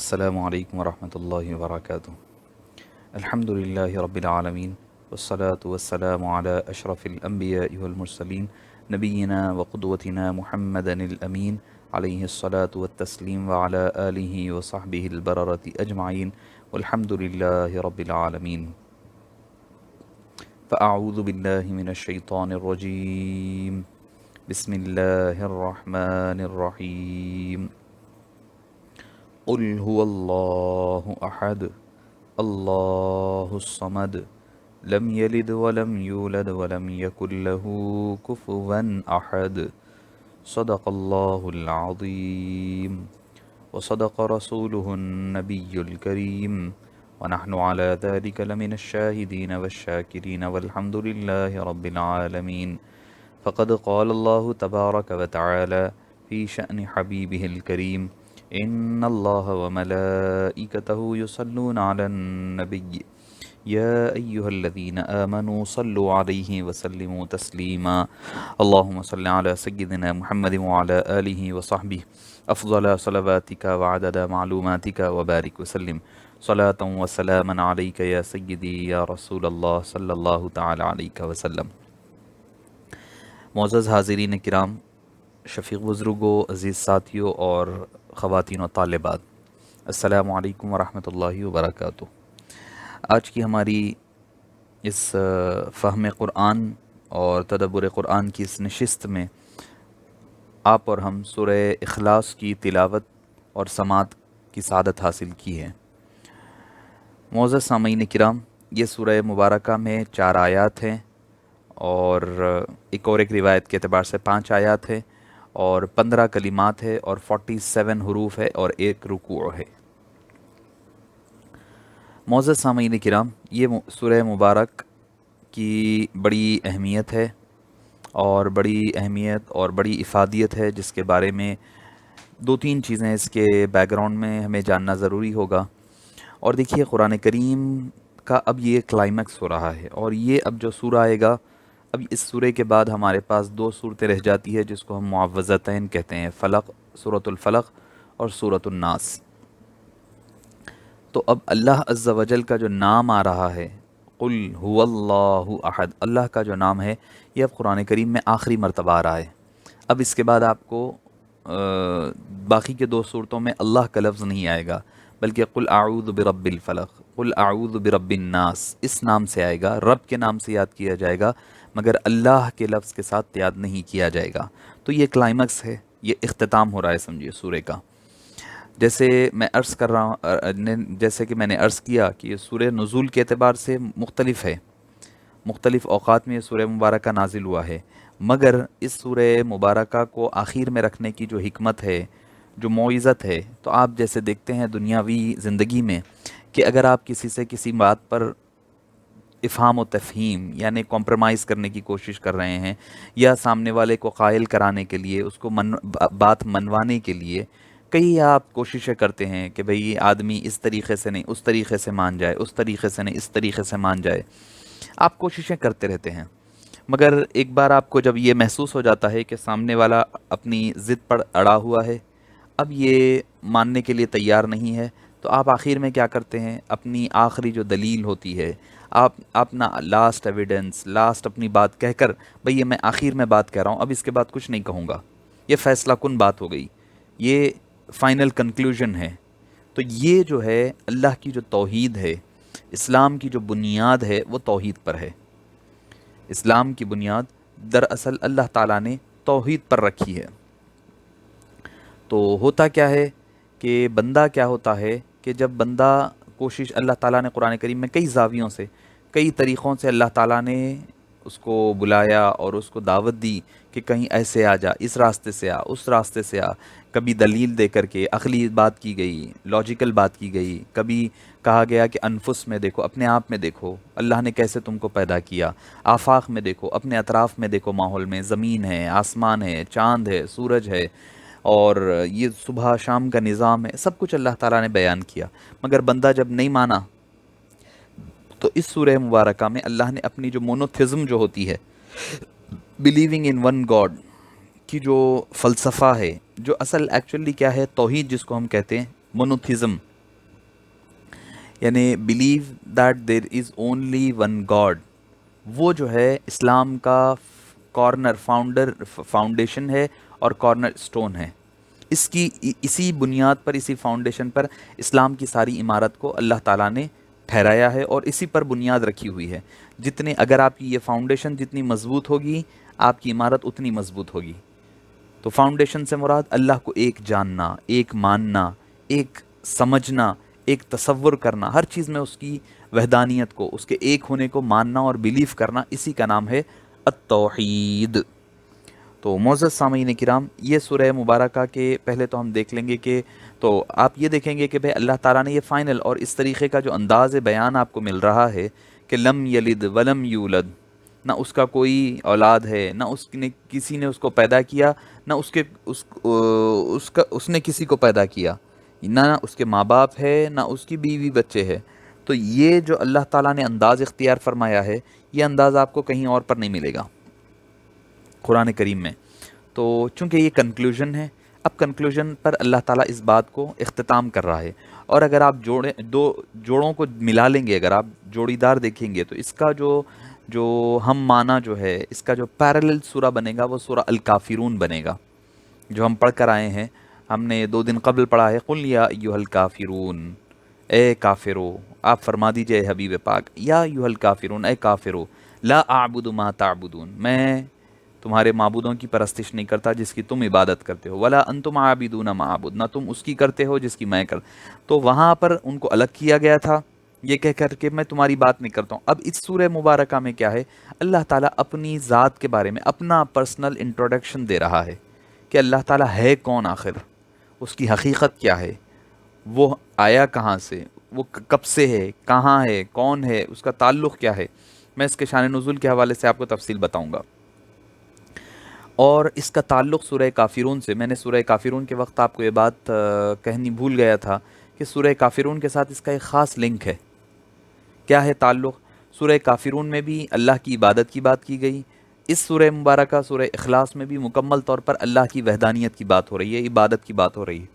السلام علیکم ورحمۃ اللہ وبرکاتہ۔ الحمد للہ رب العالمین والصلاة والسلام علی اشرف الانبیاء والمرسلین نبینا وقدوتنا محمد الامین علیہ الصلاة والتسلیم وعلی آلہ وصحبہ البررۃ اجمعین والحمد للہ رب العالمین۔ فاعوذ باللہ من الشیطان الرجیم، بسم اللہ الرحمن الرحیم۔ قل هو اللہ احد اللہ الصمد لم یلد ولم یولد ولم یکن له کفوا احد۔ صدق اللہ العظیم وصدق رسوله النبی الکریم ونحن على ذلك لمن الشاہدین والشاکرین والحمد للہ رب العالمین۔ فقد قال اللہ تبارک وتعالی في شأن حبیبہ الکریم ان اللہ وملائکتہ یصلون علی النبی یا ایہا الذین آمنوا صلوا علیہ وسلموا تسلیما۔ اللہم صل علی سیدنا محمد وعلی آلہ وصحبہ افضل صلواتک وعدد معلوماتک وبارک وسلم صلاۃ وسلاما علیک یا سیدی یا رسول اللہ صلی اللہ تعالی علیہ وسلم۔ معزز حاضرین کرام، شفیق بزرگوں، عزیز ساتھیوں اور خواتین و طالبات، السلام علیکم ورحمۃ اللہ وبرکاتہ۔ آج کی ہماری اس فہم قرآن اور تدبر قرآن کی اس نشست میں آپ اور ہم سورہ اخلاص کی تلاوت اور سماعت کی سعادت حاصل کی ہے۔ معزز سامعین کرام، یہ سورہ مبارکہ میں 4 آیات ہیں اور ایک روایت کے اعتبار سے 5 آیات ہے اور 15 کلمات ہے اور 47 حروف ہے اور 1 رکوع ہے۔ معزز سامعین کرام، یہ سورہ مبارک کی بڑی اہمیت ہے اور بڑی افادیت ہے، جس کے بارے میں 2-3 چیزیں اس کے بیک گراؤنڈ میں ہمیں جاننا ضروری ہوگا۔ اور دیکھیے، قرآن کریم کا اب یہ کلائمیکس ہو رہا ہے اور یہ اب جو سورہ آئے گا، اب اس سورے کے بعد ہمارے پاس 2 صورتیں رہ جاتی ہے جس کو ہم معوذتین کہتے ہیں، سورۃ الفلق اور سورۃ الناس۔ تو اب اللہ عز و جل کا جو نام آ رہا ہے، قل هو اللہ احد، اللہ کا جو نام ہے، یہ اب قرآن کریم میں آخری مرتبہ آ رہا ہے۔ اب اس کے بعد آپ کو باقی کے 2 صورتوں میں اللہ کا لفظ نہیں آئے گا، بلکہ قل اعوذ برب الفلق، قل اعوذ برب الناس، اس نام سے آئے گا، رب کے نام سے یاد کیا جائے گا، مگر اللہ کے لفظ کے ساتھ یاد نہیں کیا جائے گا۔ تو یہ کلائمیکس ہے، یہ اختتام ہو رہا ہے سمجھیے سورے کا۔ جیسے میں عرض کر رہا ہوں، جیسے کہ میں نے عرض کیا کہ یہ سورہ نزول کے اعتبار سے مختلف ہے، مختلف اوقات میں یہ سورہ مبارکہ نازل ہوا ہے، مگر اس سورہ مبارکہ کو آخر میں رکھنے کی جو حکمت ہے، جو موعظت ہے، تو آپ جیسے دیکھتے ہیں دنیاوی زندگی میں کہ اگر آپ کسی سے کسی بات پر افہام و تفہیم یعنی کمپرومائز کرنے کی کوشش کر رہے ہیں، یا سامنے والے کو قائل کرانے کے لیے، اس کو بات منوانے کے لیے کئی آپ کوششیں کرتے ہیں کہ بھئی آدمی اس طریقے سے نہیں اس طریقے سے مان جائے، اس طریقے سے نہیں اس طریقے سے مان جائے، آپ کوششیں کرتے رہتے ہیں، مگر ایک بار آپ کو جب یہ محسوس ہو جاتا ہے کہ سامنے والا اپنی ضد پر اڑا ہوا ہے، اب یہ ماننے کے لیے تیار نہیں ہے، تو آپ آخر میں کیا کرتے ہیں؟ اپنی آخری جو دلیل ہوتی ہے، آپ اپنا لاسٹ ایویڈنس، لاسٹ اپنی بات کہہ کر، بھئی یہ میں آخر میں بات کہہ رہا ہوں، اب اس کے بعد کچھ نہیں کہوں گا، یہ فیصلہ کن بات ہو گئی، یہ فائنل کنکلوژن ہے۔ تو یہ جو ہے اللہ کی جو توحید ہے، اسلام کی جو بنیاد ہے، وہ توحید پر ہے۔ اسلام کی بنیاد دراصل اللہ تعالیٰ نے توحید پر رکھی ہے۔ تو ہوتا کیا ہے کہ بندہ کیا ہوتا ہے کہ جب بندہ کوشش، اللہ تعالیٰ نے قرآن کریم میں کئی زاویوں سے، کئی طریقوں سے اللہ تعالیٰ نے اس کو بلایا اور اس کو دعوت دی کہ کہیں ایسے آ جا، اس راستے سے آ، اس راستے سے آ، کبھی دلیل دے کر کے عقلی بات کی گئی، لاجیکل بات کی گئی، کبھی کہا گیا کہ انفس میں دیکھو، اپنے آپ میں دیکھو اللہ نے کیسے تم کو پیدا کیا، آفاق میں دیکھو، اپنے اطراف میں دیکھو، ماحول میں زمین ہے، آسمان ہے، چاند ہے، سورج ہے، اور یہ صبح شام کا نظام ہے، سب کچھ اللہ تعالیٰ نے بیان کیا، مگر بندہ جب نہیں مانا، تو اس سورہ مبارکہ میں اللہ نے اپنی جو مونوتھزم جو ہوتی ہے، بلیونگ ان ون گاڈ کی جو فلسفہ ہے، جو اصل ایکچولی کیا ہے، توحید جس کو ہم کہتے ہیں، مونوتھزم، یعنی believe that there is only one God, وہ جو ہے اسلام کا کارنر فاؤنڈیشن ہے اور کارنر سٹون ہے. اس کی اسی بنیاد پر، اسی فاؤنڈیشن پر اسلام کی ساری عمارت کو اللہ تعالیٰ نے ٹھہرایا ہے اور اسی پر بنیاد رکھی ہوئی ہے. اگر آپ کی یہ فاؤنڈیشن جتنی مضبوط ہوگی، آپ کی عمارت اتنی مضبوط ہوگی. تو فاؤنڈیشن سے مراد اللہ کو ایک جاننا، ایک ماننا، ایک سمجھنا، ایک تصور کرنا، ہر چیز میں اس کی وحدانیت کو، اس کے ایک ہونے کو ماننا اور بیلیف کرنا، اسی کا نام ہے التوحید. تو معزز سامعین کرام، یہ سورہ مبارکہ کے پہلے تو ہم دیکھ لیں گے کہ، تو آپ یہ دیکھیں گے کہ بھئی اللہ تعالیٰ نے یہ فائنل اور اس طریقے کا جو انداز بیان آپ کو مل رہا ہے کہ لم یلد ولم یولد، نہ اس کا کوئی اولاد ہے، نہ کسی نے اس کو پیدا کیا، نہ اس نے کسی کو پیدا کیا، نہ اس کے ماں باپ ہے، نہ اس کی بیوی بچے ہے. تو یہ جو اللہ تعالیٰ نے انداز اختیار فرمایا ہے، یہ انداز آپ کو کہیں اور پر نہیں ملے گا قرآن کریم میں. تو چونکہ یہ کنکلوژن ہے، اب کنکلوژن پر اللہ تعالیٰ اس بات کو اختتام کر رہا ہے. اور اگر آپ دو جوڑوں کو ملا لیں گے، اگر آپ جوڑی دار دیکھیں گے، تو اس کا جو ہم معنی جو ہے، اس کا جو پیرلل سورہ بنے گا، وہ سورہ الکافرون بنے گا، جو ہم پڑھ کر آئے ہیں. ہم نے 2 دن قبل پڑھا ہے قل یا ایھا الکافرون، اے کافرو، آپ فرما دیجئے اے حبیب پاک، یا ایھا الکافرون، اے کافرو، لا اعبد ما تعبدون، میں تمہارے معبودوں کی پرستش نہیں کرتا جس کی تم عبادت کرتے ہو، ولا انتم عابدون ما اعبد، نہ تم اس کی کرتے ہو جس کی میں کر. تو وہاں پر ان کو الگ کیا گیا تھا یہ کہہ کر کہ میں تمہاری بات نہیں کرتا ہوں. اب اس سورہ مبارکہ میں کیا ہے، اللہ تعالیٰ اپنی ذات کے بارے میں اپنا پرسنل انٹروڈکشن دے رہا ہے کہ اللہ تعالیٰ ہے کون، آخر اس کی حقیقت کیا ہے، وہ آیا کہاں سے، وہ کب سے ہے، کہاں ہے، کون ہے، اس کا تعلق کیا ہے. میں اس کے شان نزول کے حوالے سے آپ کو تفصیل بتاؤں گا. اور اس کا تعلق سورہ کافرون سے، میں نے سورہ کافرون کے وقت آپ کو یہ بات کہنی بھول گیا تھا کہ سورہ کافرون کے ساتھ اس کا ایک خاص لنک ہے. کیا ہے تعلق؟ سورہ کافرون میں بھی اللہ کی عبادت کی بات کی گئی، اس سورہ مبارکہ سورہ اخلاص میں بھی مکمل طور پر اللہ کی وحدانیت کی بات ہو رہی ہے، عبادت کی بات ہو رہی ہے.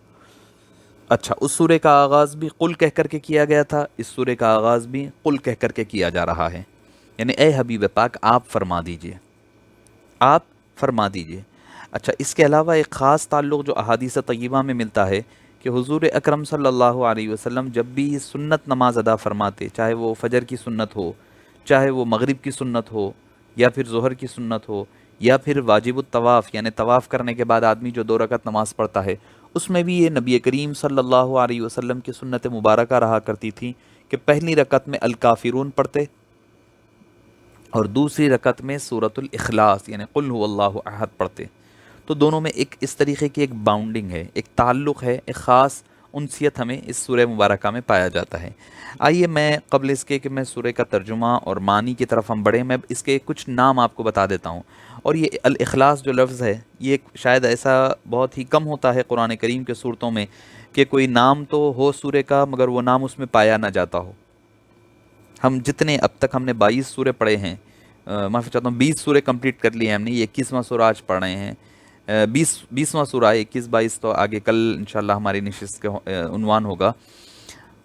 اچھا، اس سورہ کا آغاز بھی قل کہہ کر کے کیا گیا تھا، اس سورہ کا آغاز بھی قل کہہ کر کے کیا جا رہا ہے، یعنی اے حبیب پاک آپ فرما دیجئے، آپ فرما دیجئے. اچھا، اس کے علاوہ ایک خاص تعلق جو احادیث طیبہ میں ملتا ہے کہ حضور اکرم صلی اللہ علیہ وسلم جب بھی سنت نماز ادا فرماتے، چاہے وہ فجر کی سنت ہو، چاہے وہ مغرب کی سنت ہو، یا پھر ظہر کی سنت ہو، یا پھر واجب الطواف یعنی طواف کرنے کے بعد آدمی جو 2 رکعت نماز پڑھتا ہے، اس میں بھی یہ نبی کریم صلی اللہ علیہ وسلم کی سنت مبارکہ رہا کرتی تھی کہ پہلی رکعت میں الکافرون پڑھتے اور دوسری رکعت میں سورۃ الاخلاص یعنی قل هو اللہ احد پڑھتے. تو دونوں میں ایک اس طریقے کی ایک باؤنڈنگ ہے، ایک تعلق ہے، ایک خاص انسیت ہمیں اس سورہ مبارکہ میں پایا جاتا ہے. آئیے میں قبل اس کے کہ میں سورہ کا ترجمہ اور معنی کی طرف ہم بڑھیں، میں اس کے کچھ نام آپ کو بتا دیتا ہوں. اور یہ الاخلاص جو لفظ ہے، یہ شاید ایسا بہت ہی کم ہوتا ہے قرآن کریم کے صورتوں میں کہ کوئی نام تو ہو سورہ کا مگر وہ نام اس میں پایا نہ جاتا ہو. ہم جتنے اب تک ہم نے 22 سورے پڑھے ہیں، معافی چاہتا ہوں 20 سورے کمپلیٹ کر لیے ہم نے، یہ 21واں سورہ آج پڑھ رہے ہیں. 20واں سورہ، 21 22 تو آگے کل انشاءاللہ ہماری نشست کے عنوان ہوگا.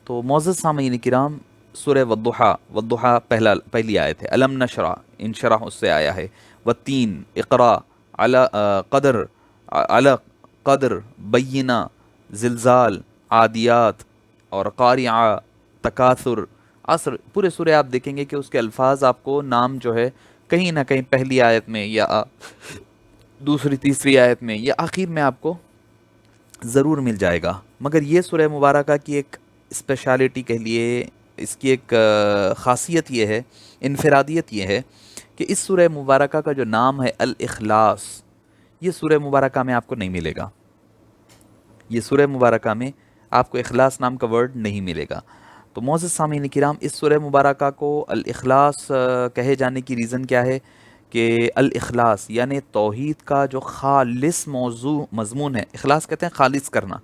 تو معزز سامعین کرام، سورہ والضحیٰ پہلی آیت ہے، الم نشرح، انشرح اس سے آیا ہے، والتین، اقرا، علی قدر، علی قدر، بینہ، زلزال، عادیات، اور قارعہ، تکاثر، عصر. پورے سورے آپ دیکھیں گے کہ اس کے الفاظ آپ کو نام جو ہے کہیں نہ کہیں پہلی آیت میں یا دوسری تیسری آیت میں یا آخر میں آپ کو ضرور مل جائے گا. مگر یہ سورہ مبارکہ کی ایک اسپیشالٹی کہہ لیے، اس کی ایک خاصیت یہ ہے، انفرادیت یہ ہے کہ اس سورہ مبارکہ کا جو نام ہے الاخلاص، یہ سورہ مبارکہ میں آپ کو نہیں ملے گا. یہ سورہ مبارکہ میں آپ کو اخلاص نام کا ورڈ نہیں ملے گا. تو معزز سامعین کرام، اس سورہ مبارکہ کو الاخلاص کہے جانے کی ریزن کیا ہے کہ الاخلاص یعنی توحید کا جو خالص مضمون ہے. اخلاص کہتے ہیں خالص کرنا،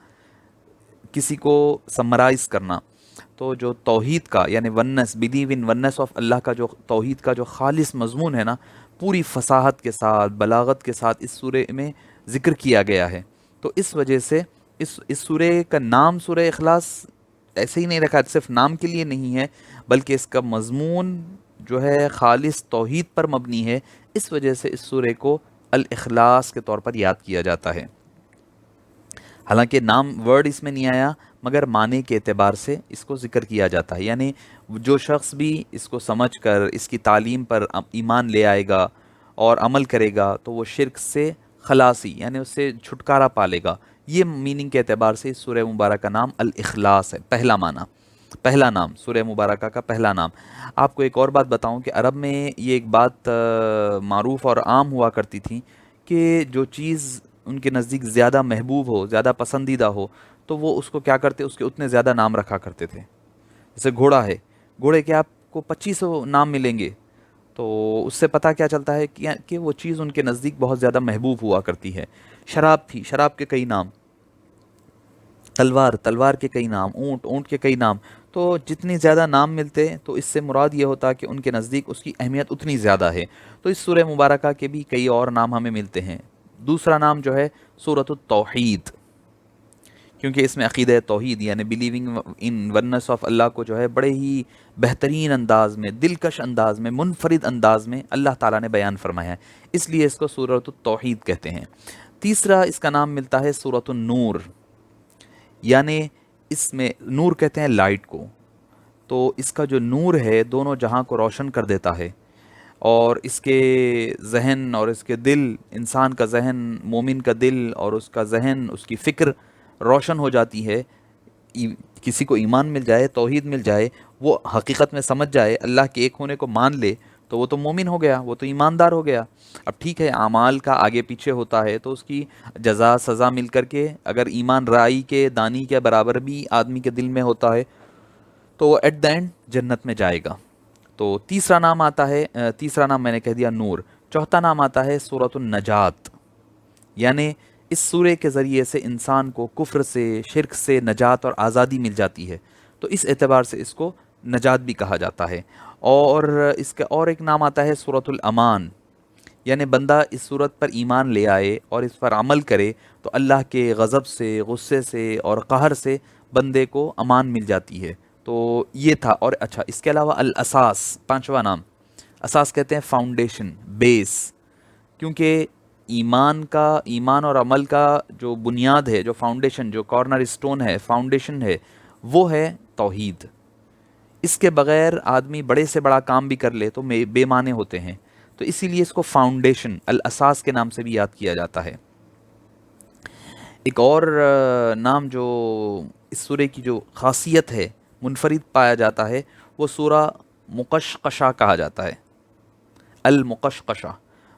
کسی کو سمرائز کرنا. تو جو توحید کا یعنی oneness, believe in oneness of Allah کا جو توحید کا جو خالص مضمون ہے نا، پوری فصاحت کے ساتھ، بلاغت کے ساتھ اس سورہ میں ذکر کیا گیا ہے. تو اس وجہ سے اس سورہ کا نام سورہ اخلاص ایسے ہی نہیں رکھا، صرف نام کے لیے نہیں ہے، بلکہ اس کا مضمون جو ہے خالص توحید پر مبنی ہے، اس وجہ سے اس سورہ کو الاخلاص کے طور پر یاد کیا جاتا ہے۔ حالانکہ نام ورڈ اس میں نہیں آیا، مگر معنی کے اعتبار سے اس کو ذکر کیا جاتا ہے، یعنی جو شخص بھی اس کو سمجھ کر اس کی تعلیم پر ایمان لے آئے گا اور عمل کرے گا تو وہ شرک سے خلاصی یعنی اس سے چھٹکارا پالے گا۔ یہ میننگ کے اعتبار سے اس سورہ مبارکہ کا نام الاخلاص ہے، پہلا معنی، پہلا نام، سورہ مبارکہ کا پہلا نام۔ آپ کو ایک اور بات بتاؤں کہ عرب میں یہ ایک بات معروف اور عام ہوا کرتی تھی کہ جو چیز ان کے نزدیک زیادہ محبوب ہو، زیادہ پسندیدہ ہو، تو وہ اس کو کیا کرتے، اس کے اتنے زیادہ نام رکھا کرتے تھے۔ جیسے گھوڑا ہے، گھوڑے کے آپ کو 2500 نام ملیں گے، تو اس سے پتہ کیا چلتا ہے کہ وہ چیز ان کے نزدیک بہت زیادہ محبوب ہوا کرتی ہے۔ شراب تھی، شراب کے کئی نام، تلوار، تلوار کے کئی نام، اونٹ، اونٹ کے کئی نام۔ تو جتنی زیادہ نام ملتے تو اس سے مراد یہ ہوتا کہ ان کے نزدیک اس کی اہمیت اتنی زیادہ ہے۔ تو اس سورہ مبارکہ کے بھی کئی اور نام ہمیں ملتے ہیں۔ دوسرا نام جو ہے سورۃ التوحید، کیونکہ اس میں عقیدہ توحید یعنی بلیونگ ان ونس آف اللہ کو جو ہے بڑے ہی بہترین انداز میں، دلکش انداز میں، منفرد انداز میں اللہ تعالیٰ نے بیان فرمایا ہے، اس لیے اس کو سورۃ التوحید کہتے ہیں۔ تیسرا اس کا نام ملتا ہے سورۃ النور، یعنی اس میں نور کہتے ہیں لائٹ کو، تو اس کا جو نور ہے دونوں جہاں کو روشن کر دیتا ہے، اور اس کے ذہن اور اس کے دل، انسان کا ذہن، مومن کا دل اور اس کا ذہن، اس کی فکر روشن ہو جاتی ہے۔ کسی کو ایمان مل جائے، توحید مل جائے، وہ حقیقت میں سمجھ جائے، اللہ کے ایک ہونے کو مان لے، تو وہ تو مومن ہو گیا، وہ تو ایماندار ہو گیا۔ اب ٹھیک ہے اعمال کا آگے پیچھے ہوتا ہے تو اس کی جزا سزا مل کر کے اگر ایمان رائی کے دانی کے برابر بھی آدمی کے دل میں ہوتا ہے تو وہ ایٹ دا اینڈ جنت میں جائے گا۔ تو تیسرا نام آتا ہے، تیسرا نام میں نے کہہ دیا نور۔ چوتھا نام آتا ہے سورۃ النجات، یعنی اس سورے کے ذریعے سے انسان کو کفر سے، شرک سے نجات اور آزادی مل جاتی ہے، تو اس اعتبار سے اس کو نجات بھی کہا جاتا ہے۔ اور اس کا اور ایک نام آتا ہے سورۃ الامان، یعنی بندہ اس صورت پر ایمان لے آئے اور اس پر عمل کرے تو اللہ کے غضب سے، غصے سے اور قہر سے بندے کو امان مل جاتی ہے۔ تو یہ تھا۔ اور اچھا اس کے علاوہ الاساس، پانچواں نام، اساس کہتے ہیں فاؤنڈیشن، بیس، کیونکہ ایمان اور عمل کا جو بنیاد ہے، جو فاؤنڈیشن، جو کارنر اسٹون ہے، فاؤنڈیشن ہے، وہ ہے توحید۔ اس کے بغیر آدمی بڑے سے بڑا کام بھی کر لے تو بے معنی ہوتے ہیں، تو اسی لیے اس کو فاؤنڈیشن، الاساس کے نام سے بھی یاد کیا جاتا ہے۔ ایک اور نام جو اس سورے کی جو خاصیت ہے، منفرد پایا جاتا ہے، وہ سورہ مقشقشہ کہا جاتا ہے۔ المقشقشہ،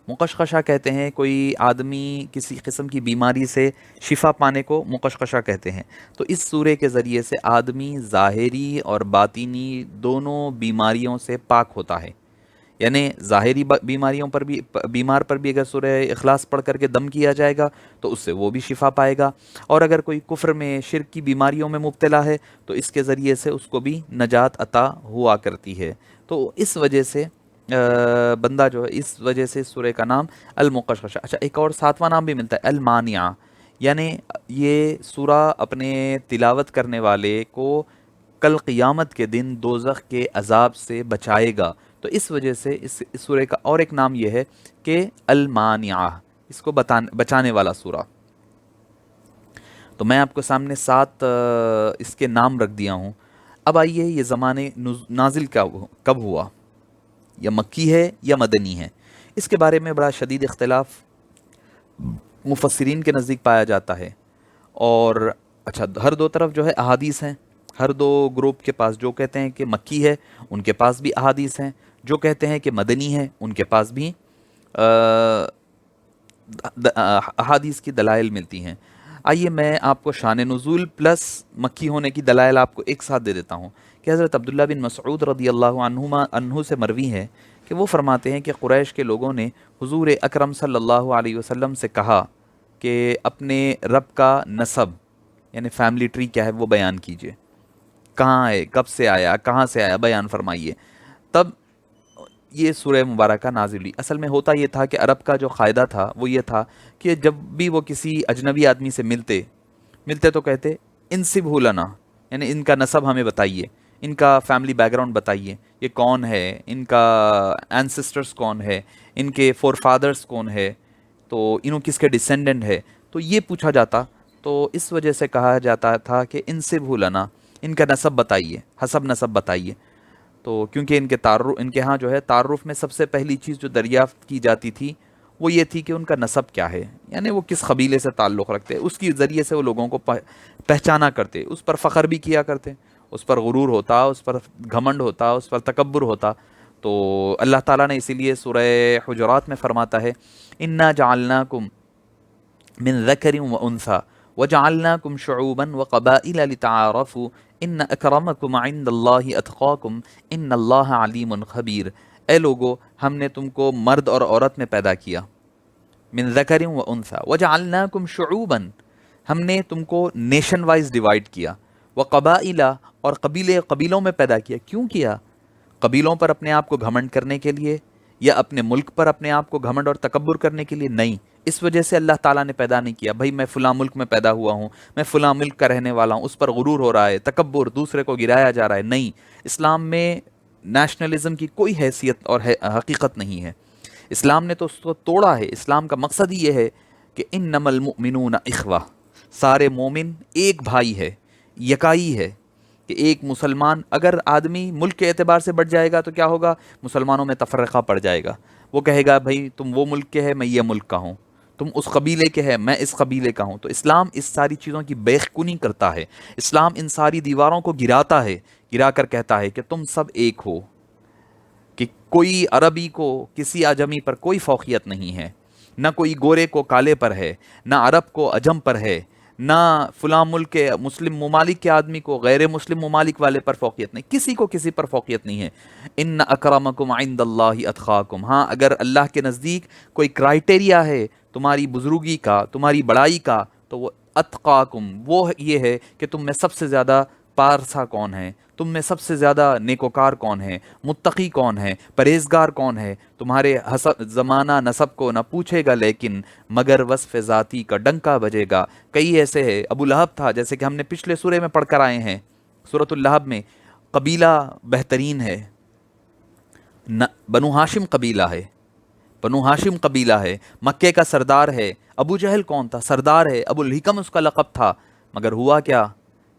مقشقشہ کہتے ہیں کوئی آدمی کسی قسم کی بیماری سے شفا پانے کو مقشقشہ کہتے ہیں۔ تو اس سورے کے ذریعے سے آدمی ظاہری اور باطینی دونوں بیماریوں سے پاک ہوتا ہے، یعنی ظاہری بیماریوں پر بھی، بیمار پر بھی اگر سورہ اخلاص پڑھ کر کے دم کیا جائے گا تو اس سے وہ بھی شفا پائے گا، اور اگر کوئی کفر میں، شرک کی بیماریوں میں مبتلا ہے تو اس کے ذریعے سے اس کو بھی نجات عطا ہوا کرتی ہے۔ تو اس وجہ سے بندہ جو ہے، اس وجہ سے اس سورہ کا نام المقشقشہ۔ اچھا ایک اور ساتواں نام بھی ملتا ہے المانعہ، یعنی یہ سورہ اپنے تلاوت کرنے والے کو کل قیامت کے دن دوزخ کے عذاب سے بچائے گا۔ تو اس وجہ سے اس سورہ کا اور ایک نام یہ ہے کہ المانعہ، اس کو بچانے والا سورہ۔ تو میں آپ کو سامنے 7 اس کے نام رکھ دیا ہوں۔ اب آئیے یہ زمانے نازل کب ہوا، یا مکی ہے یا مدنی ہے، اس کے بارے میں بڑا شدید اختلاف مفسرین کے نزدیک پایا جاتا ہے۔ اور اچھا ہر دو طرف جو ہے احادیث ہیں، ہر دو گروپ کے پاس، جو کہتے ہیں کہ مکی ہے ان کے پاس بھی احادیث ہیں، جو کہتے ہیں کہ مدنی ہے ان کے پاس بھی احادیث کی دلائل ملتی ہیں۔ آئیے میں آپ کو شان نزول پلس مکی ہونے کی دلائل آپ کو ایک ساتھ دے دیتا ہوں کہ حضرت عبداللہ بن مسعود رضی اللہ عنہ سے مروی ہے کہ وہ فرماتے ہیں کہ قریش کے لوگوں نے حضور اکرم صلی اللہ علیہ وسلم سے کہا کہ اپنے رب کا نسب یعنی فیملی ٹری کیا ہے وہ بیان کیجئے، کہاں ہے، کب سے آیا، کہاں سے آیا، بیان فرمائیے۔ تب یہ سورہ مبارکہ نازل ہوئی۔ اصل میں ہوتا یہ تھا کہ عرب کا جو قاعدہ تھا وہ یہ تھا کہ جب بھی وہ کسی اجنبی آدمی سے ملتے تو کہتے انسبہ لنا، یعنی ان کا نسب ہمیں بتائیے، ان کا فیملی بیک گراؤنڈ بتائیے، یہ کون ہے، ان کا اینسسٹرس کون ہے، ان کے فور فادرس کون ہے، تو انہوں کس کے ڈسینڈنٹ ہے، تو یہ پوچھا جاتا. تو اس وجہ سے کہا جاتا تھا کہ ان سے بھولنا، ان کا نسب بتائیے، حسب نسب بتائیے. تو کیونکہ ان کے ہاں جو ہے تعارف میں سب سے پہلی چیز جو دریافت کی جاتی تھی وہ یہ تھی کہ ان کا نسب کیا ہے، یعنی وہ کس قبیلے سے تعلق رکھتے، اس کی ذریعے سے وہ لوگوں کو پہچانا کرتے، اس پر فخر بھی کیا کرتے، اس پر غرور ہوتا، اس پر گھمنڈ ہوتا، اس پر تکبر ہوتا. تو اللہ تعالیٰ نے اسی لیے سورہ حجرات میں فرماتا ہے انا جعلناکم من ذکر و انثی وجعلناکم شعوبا وقبائل لتعارفوا ان اکرمکم عند اللہ اتقاکم ان اللہ علیم خبیر. اے لوگو، ہم نے تم کو مرد اور عورت میں پیدا کیا، من ذکر و انثی وجعلناکم شعوبا، ہم نے تم کو نیشن وائز ڈیوائڈ کیا، وقبائل، اور قبیلوں میں پیدا کیا. کیوں کیا؟ قبیلوں پر اپنے آپ کو گھمنڈ کرنے کے لیے یا اپنے ملک پر اپنے آپ کو گھمنڈ اور تکبر کرنے کے لیے؟ نہیں، اس وجہ سے اللہ تعالیٰ نے پیدا نہیں کیا بھائی میں فلاں ملک میں پیدا ہوا ہوں، میں فلاں ملک کا رہنے والا ہوں، اس پر غرور ہو رہا ہے، تکبر، دوسرے کو گرایا جا رہا ہے. نہیں، اسلام میں نیشنلزم کی کوئی حیثیت اور حقیقت نہیں ہے. اسلام نے تو اس کو توڑا ہے. اسلام کا مقصد ہی یہ ہے کہ انما المؤمنون اخوہ، سارے مومن ایک بھائی ہے، یکائی ہے. کہ ایک مسلمان اگر آدمی ملک کے اعتبار سے بڑھ جائے گا تو کیا ہوگا؟ مسلمانوں میں تفرقہ پڑ جائے گا. وہ کہے گا بھائی تم وہ ملک کے ہے، میں یہ ملک کا ہوں، تم اس قبیلے کے ہے، میں اس قبیلے کا ہوں. تو اسلام اس ساری چیزوں کی بیخ کنی کرتا ہے. اسلام ان ساری دیواروں کو گراتا ہے، گرا کر کہتا ہے کہ تم سب ایک ہو، کہ کوئی عربی کو کسی اعجمی پر کوئی فوقیت نہیں ہے، نہ کوئی گورے کو کالے پر ہے، نہ عرب کو عجم پر ہے، نہ فلاں ملک کے مسلم ممالک کے آدمی کو غیر مسلم ممالک والے پر فوقیت نہیں، کسی کو کسی پر فوقیت نہیں ہے. ان اکرمکم عند اللہ اتقاکم. ہاں، اگر اللہ کے نزدیک کوئی کرائٹیریا ہے تمہاری بزرگی کا، تمہاری بڑائی کا، تو وہ اتقاکم، وہ یہ ہے کہ تم میں سب سے زیادہ پارسا کون ہے، تم میں سب سے زیادہ نیکوکار کون ہے، متقی کون ہے، پرہیزگار کون ہے. تمہارے حسب زمانہ نسب کو نہ پوچھے گا لیکن مگر وصف ذاتی کا ڈنکا بجے گا. کئی ایسے ہے، ابو لہب تھا، جیسے کہ ہم نے پچھلے سورے میں پڑھ کر آئے ہیں، سورۃ اللہب میں. قبیلہ بہترین ہے، بنو ہاشم قبیلہ ہے، بنو ہاشم قبیلہ ہے، مکے کا سردار ہے. ابو جہل کون تھا؟ سردار ہے، ابو الحکم اس کا لقب تھا. مگر ہوا کیا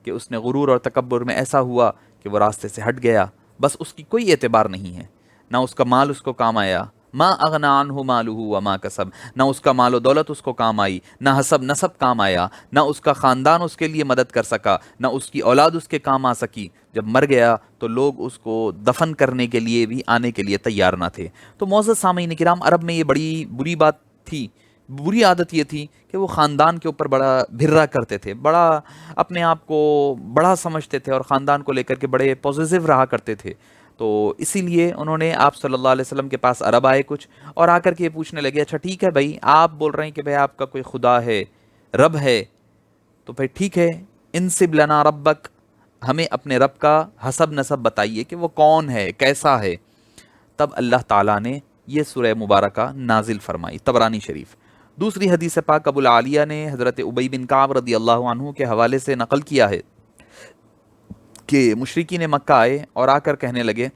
کہ اس نے غرور اور تکبر میں ایسا ہوا کہ وہ راستے سے ہٹ گیا. بس اس کی کوئی اعتبار نہیں ہے، نہ اس کا مال اس کو کام آیا، ما اغنى عنہ مالہ وما کسب، نہ اس کا مال و دولت اس کو کام آئی، نہ حسب نسب کام آیا، نہ اس کا خاندان اس کے لیے مدد کر سکا، نہ اس کی اولاد اس کے کام آ سکی. جب مر گیا تو لوگ اس کو دفن کرنے کے لیے بھی آنے کے لیے تیار نہ تھے. تو معزز سامعین کرام، عرب میں یہ بڑی بری بات تھی، بری عادت یہ تھی کہ وہ خاندان کے اوپر بڑا بھرا کرتے تھے، بڑا اپنے آپ کو بڑا سمجھتے تھے اور خاندان کو لے کر کے بڑے پوزیسو رہا کرتے تھے. تو اسی لیے انہوں نے آپ صلی اللہ علیہ وسلم کے پاس عرب آئے کچھ، اور آ کر کے یہ پوچھنے لگے اچھا ٹھیک ہے بھائی، آپ بول رہے ہیں کہ بھائی آپ کا کوئی خدا ہے، رب ہے، تو بھائی ٹھیک ہے، انسب لنا ربک، ہمیں اپنے رب کا حسب نسب بتائیے کہ وہ کون ہے، کیسا ہے. تب اللہ تعالیٰ نے یہ سورہ مبارکہ نازل فرمائی. طبرانی شریف. دوسری حدیث پاک ابو العالیہ نے حضرت ابی بن کعب رضی اللہ عنہ کے حوالے سے نقل کیا ہے کہ مشرکین مکہ آئے اور آ کر کہنے لگے،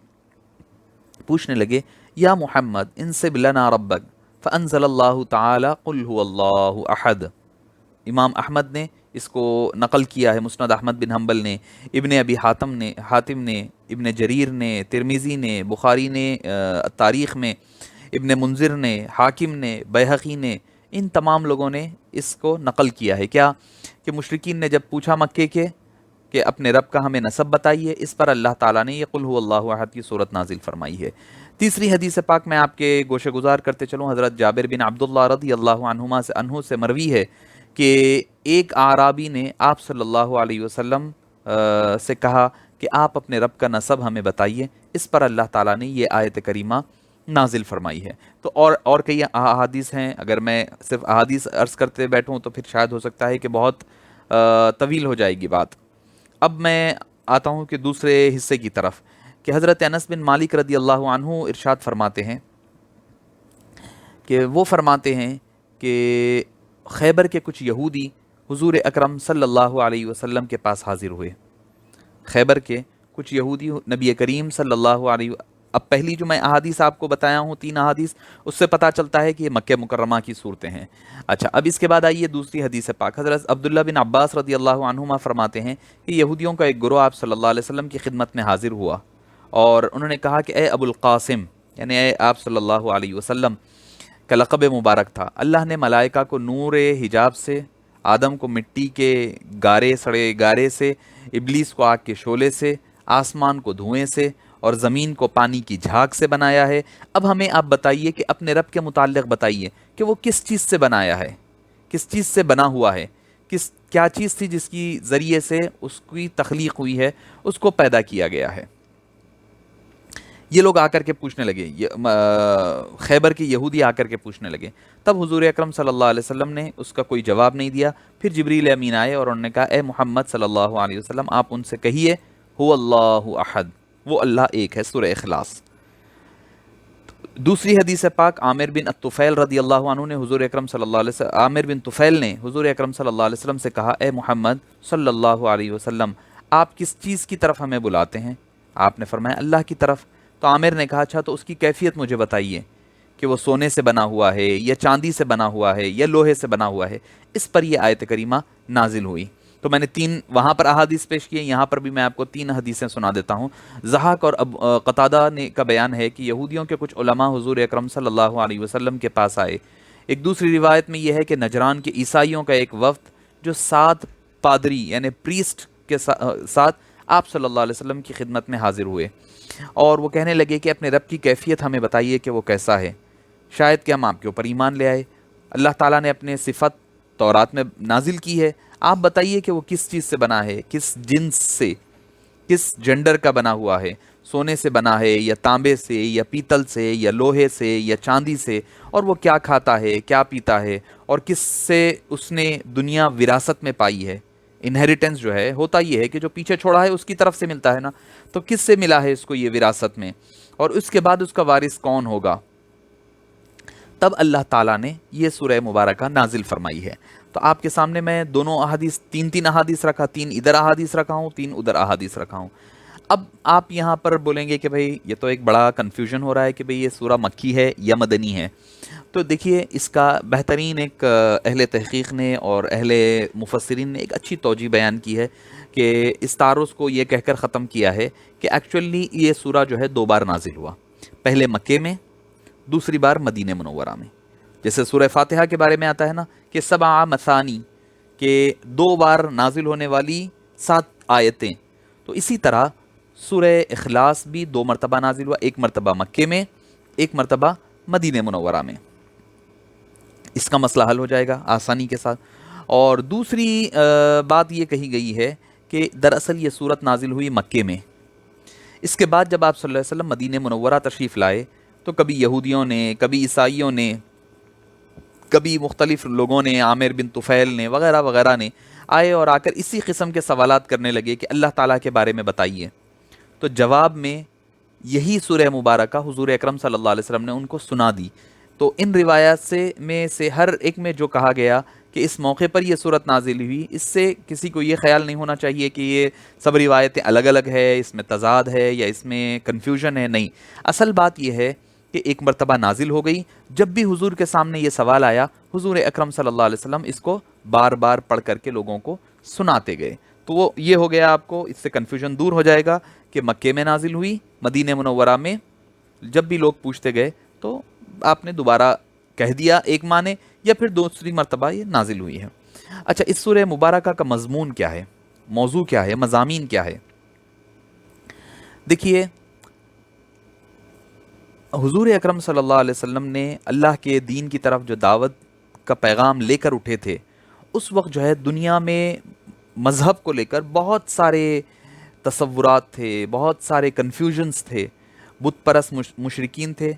پوچھنے لگے یا محمد انسب لنا ربک فانزل اللہ تعالی قل هو اللہ احد. امام احمد نے اس کو نقل کیا ہے، مسند احمد بن حنبل نے، ابن ابی حاتم نے، ابن جریر نے، ترمذی نے، بخاری نے تاریخ میں، ابن منذر نے، حاکم نے، بیہقی نے، ان تمام لوگوں نے اس کو نقل کیا ہے. کیا کہ مشرکین نے جب پوچھا مکے کے کہ اپنے رب کا ہمیں نسب بتائیے، اس پر اللہ تعالیٰ نے یہ قل هو اللہ احد کی صورت نازل فرمائی ہے. تیسری حدیث پاک میں آپ کے گوشے گزار کرتے چلوں، حضرت جابر بن عبداللہ رضی اللہ عنہ سے مروی ہے کہ ایک اعرابی نے آپ صلی اللہ علیہ وسلم سے کہا کہ آپ اپنے رب کا نسب ہمیں بتائیے. اس پر اللہ تعالیٰ نے یہ آیت کریمہ نازل فرمائی ہے. تو اور کئی احادیث ہیں، اگر میں صرف احادیث عرض کرتے بیٹھوں تو پھر شاید ہو سکتا ہے کہ بہت طویل ہو جائے گی بات. اب میں آتا ہوں کہ دوسرے حصے کی طرف، کہ حضرت انس بن مالک رضی اللہ عنہ ارشاد فرماتے ہیں کہ وہ فرماتے ہیں کہ خیبر کے کچھ یہودی حضور اکرم صلی اللہ علیہ وسلم کے پاس حاضر ہوئے خیبر کے کچھ یہودی نبی کریم صلی اللہ علیہ، اب پہلی جو میں احادیث آپ کو بتایا ہوں 3 احادیث، اس سے پتہ چلتا ہے کہ یہ مکہ مکرمہ کی صورتیں ہیں۔ اچھا، اب اس کے بعد آئیے دوسری حدیث پاک۔ حضرت عبداللہ بن عباس رضی اللہ عنہما فرماتے ہیں کہ یہودیوں کا ایک گروہ آپ صلی اللہ علیہ وسلم کی خدمت میں حاضر ہوا اور انہوں نے کہا کہ اے ابو القاسم، یعنی اے آپ صلی اللہ علیہ وسلم کا لقب مبارک تھا، اللہ نے ملائکہ کو نور حجاب سے، آدم کو مٹی کے گارے سڑے گارے سے، ابلیس کو آگ کے شعلے سے، آسمان کو دھوئیں سے اور زمین کو پانی کی جھاگ سے بنایا ہے۔ اب ہمیں آپ بتائیے کہ اپنے رب کے متعلق بتائیے کہ وہ کس چیز سے بنایا ہے، کس چیز سے بنا ہوا ہے، کیا چیز تھی جس کی ذریعے سے اس کی تخلیق ہوئی ہے، اس کو پیدا کیا گیا ہے۔ یہ لوگ آ کر کے پوچھنے لگے، خیبر کے یہودی آ کر کے پوچھنے لگے۔ تب حضور اکرم صلی اللہ علیہ وسلم نے اس کا کوئی جواب نہیں دیا۔ پھر جبریل امین آئے اور انہوں نے کہا اے محمد صلی اللہ علیہ وسلم، آپ ان سے کہیے هو اللہ احد، وہ اللہ ایک ہے، سورہ اخلاص۔ دوسری حدیث پاک، عامر بن الطفیل رضی اللہ عنہ نے حضور اکرم صلی اللہ علیہ وسلم، عامر بن طفیل نے حضور اکرم صلی اللہ علیہ وسلم سے کہا اے محمد صلی اللہ علیہ وسلم، آپ کس چیز کی طرف ہمیں بلاتے ہیں؟ آپ نے فرمایا اللہ کی طرف۔ تو عامر نے کہا اچھا تو اس کی کیفیت مجھے بتائیے کہ وہ سونے سے بنا ہوا ہے یا چاندی سے بنا ہوا ہے یا لوہے سے بنا ہوا ہے۔ اس پر یہ آیت کریمہ نازل ہوئی۔ تو میں نے 3 وہاں پر احادیث پیش کیے، یہاں پر بھی میں آپ کو 3 حدیثیں سنا دیتا ہوں۔ ضحاک اور قتادہ نے کا بیان ہے کہ یہودیوں کے کچھ علماء حضور اکرم صلی اللہ علیہ وسلم کے پاس آئے۔ ایک دوسری روایت میں یہ ہے کہ نجران کے عیسائیوں کا ایک وفد جو 7 پادری یعنی پریسٹ کے ساتھ آپ صلی اللہ علیہ وسلم کی خدمت میں حاضر ہوئے اور وہ کہنے لگے کہ اپنے رب کی کیفیت ہمیں بتائیے کہ وہ کیسا ہے، شاید کہ ہم آپ کے اوپر ایمان لے آئے۔ اللہ تعالیٰ نے اپنے صفت تورات میں نازل کی ہے، آپ بتائیے کہ وہ کس چیز سے بنا ہے، کس جنس سے، کس جنڈر کا بنا ہوا ہے، سونے سے بنا ہے یا تانبے سے یا پیتل سے یا لوہے سے یا چاندی سے، اور وہ کیا کھاتا ہے، کیا پیتا ہے، اور کس سے اس نے دنیا وراثت میں پائی ہے۔ انہیریٹنس جو ہے ہوتا یہ ہے کہ جو پیچھے چھوڑا ہے اس کی طرف سے ملتا ہے نا، تو کس سے ملا ہے اس کو یہ وراثت میں، اور اس کے بعد اس کا وارث کون ہوگا۔ تب اللہ تعالیٰ نے یہ سورہ مبارکہ نازل فرمائی ہے۔ تو آپ کے سامنے میں دونوں احادیث 3 احادیث رکھا، 3 ادھر احادیث رکھا ہوں، 3 ادھر احادیث رکھا ہوں۔ اب آپ یہاں پر بولیں گے کہ بھئی یہ تو ایک بڑا کنفیوژن ہو رہا ہے کہ بھئی یہ سورہ مکی ہے یا مدنی ہے۔ تو دیکھیے اس کا بہترین ایک اہل تحقیق نے اور اہل مفسرین نے ایک اچھی توجیہ بیان کی ہے کہ اس تعارض کو یہ کہہ کر ختم کیا ہے کہ ایکچولی یہ سورہ جو ہے 2 بار نازل ہوا، پہلے مکے میں، دوسری بار مدینہ منورہ میں۔ جیسے سورہ فاتحہ کے بارے میں آتا ہے نا کہ 7 مثانی، کہ 2 بار نازل ہونے والی 7 آیتیں، تو اسی طرح سورہ اخلاص بھی 2 مرتبہ نازل ہوا، 1 مرتبہ مکے میں، 1 مرتبہ مدینہ منورہ میں۔ اس کا مسئلہ حل ہو جائے گا آسانی کے ساتھ۔ اور دوسری بات یہ کہی گئی ہے کہ دراصل یہ صورت نازل ہوئی مکے میں۔ اس کے بعد جب آپ صلی اللہ علیہ وسلم مدینہ منورہ تشریف لائے تو کبھی یہودیوں نے، کبھی عیسائیوں نے، کبھی مختلف لوگوں نے، عامر بن طفیل نے وغیرہ وغیرہ نے آئے اور آ کر اسی قسم کے سوالات کرنے لگے کہ اللہ تعالیٰ کے بارے میں بتائیے۔ تو جواب میں یہی سورہ مبارکہ حضور اکرم صلی اللہ علیہ وسلم نے ان کو سنا دی۔ تو ان روایات سے ہر ایک میں جو کہا گیا کہ اس موقع پر یہ صورت نازل ہوئی، اس سے کسی کو یہ خیال نہیں ہونا چاہیے کہ یہ سب روایتیں الگ الگ ہے، اس میں تضاد ہے یا اس میں کنفیوژن ہے، نہیں۔ اصل بات یہ ہے کہ 1 مرتبہ نازل ہو گئی، جب بھی حضور کے سامنے یہ سوال آیا حضور اکرم صلی اللہ علیہ وسلم اس کو بار بار پڑھ کر کے لوگوں کو سناتے گئے۔ تو وہ یہ ہو گیا، آپ کو اس سے کنفیوژن دور ہو جائے گا کہ مکے میں نازل ہوئی، مدینہ منورہ میں جب بھی لوگ پوچھتے گئے تو آپ نے دوبارہ کہہ دیا ایک معنی، یا پھر دوسری مرتبہ یہ نازل ہوئی ہے۔ اچھا، اس سورہ مبارکہ کا مضمون کیا ہے، موضوع کیا ہے، مضامین کیا ہے؟ دیکھیے حضور اکرم صلی اللہ علیہ وسلم نے اللہ کے دین کی طرف جو دعوت کا پیغام لے کر اٹھے تھے، اس وقت جو ہے دنیا میں مذہب کو لے کر بہت سارے تصورات تھے، بہت سارے کنفیوژنز تھے، بت پرست مشرکین تھے،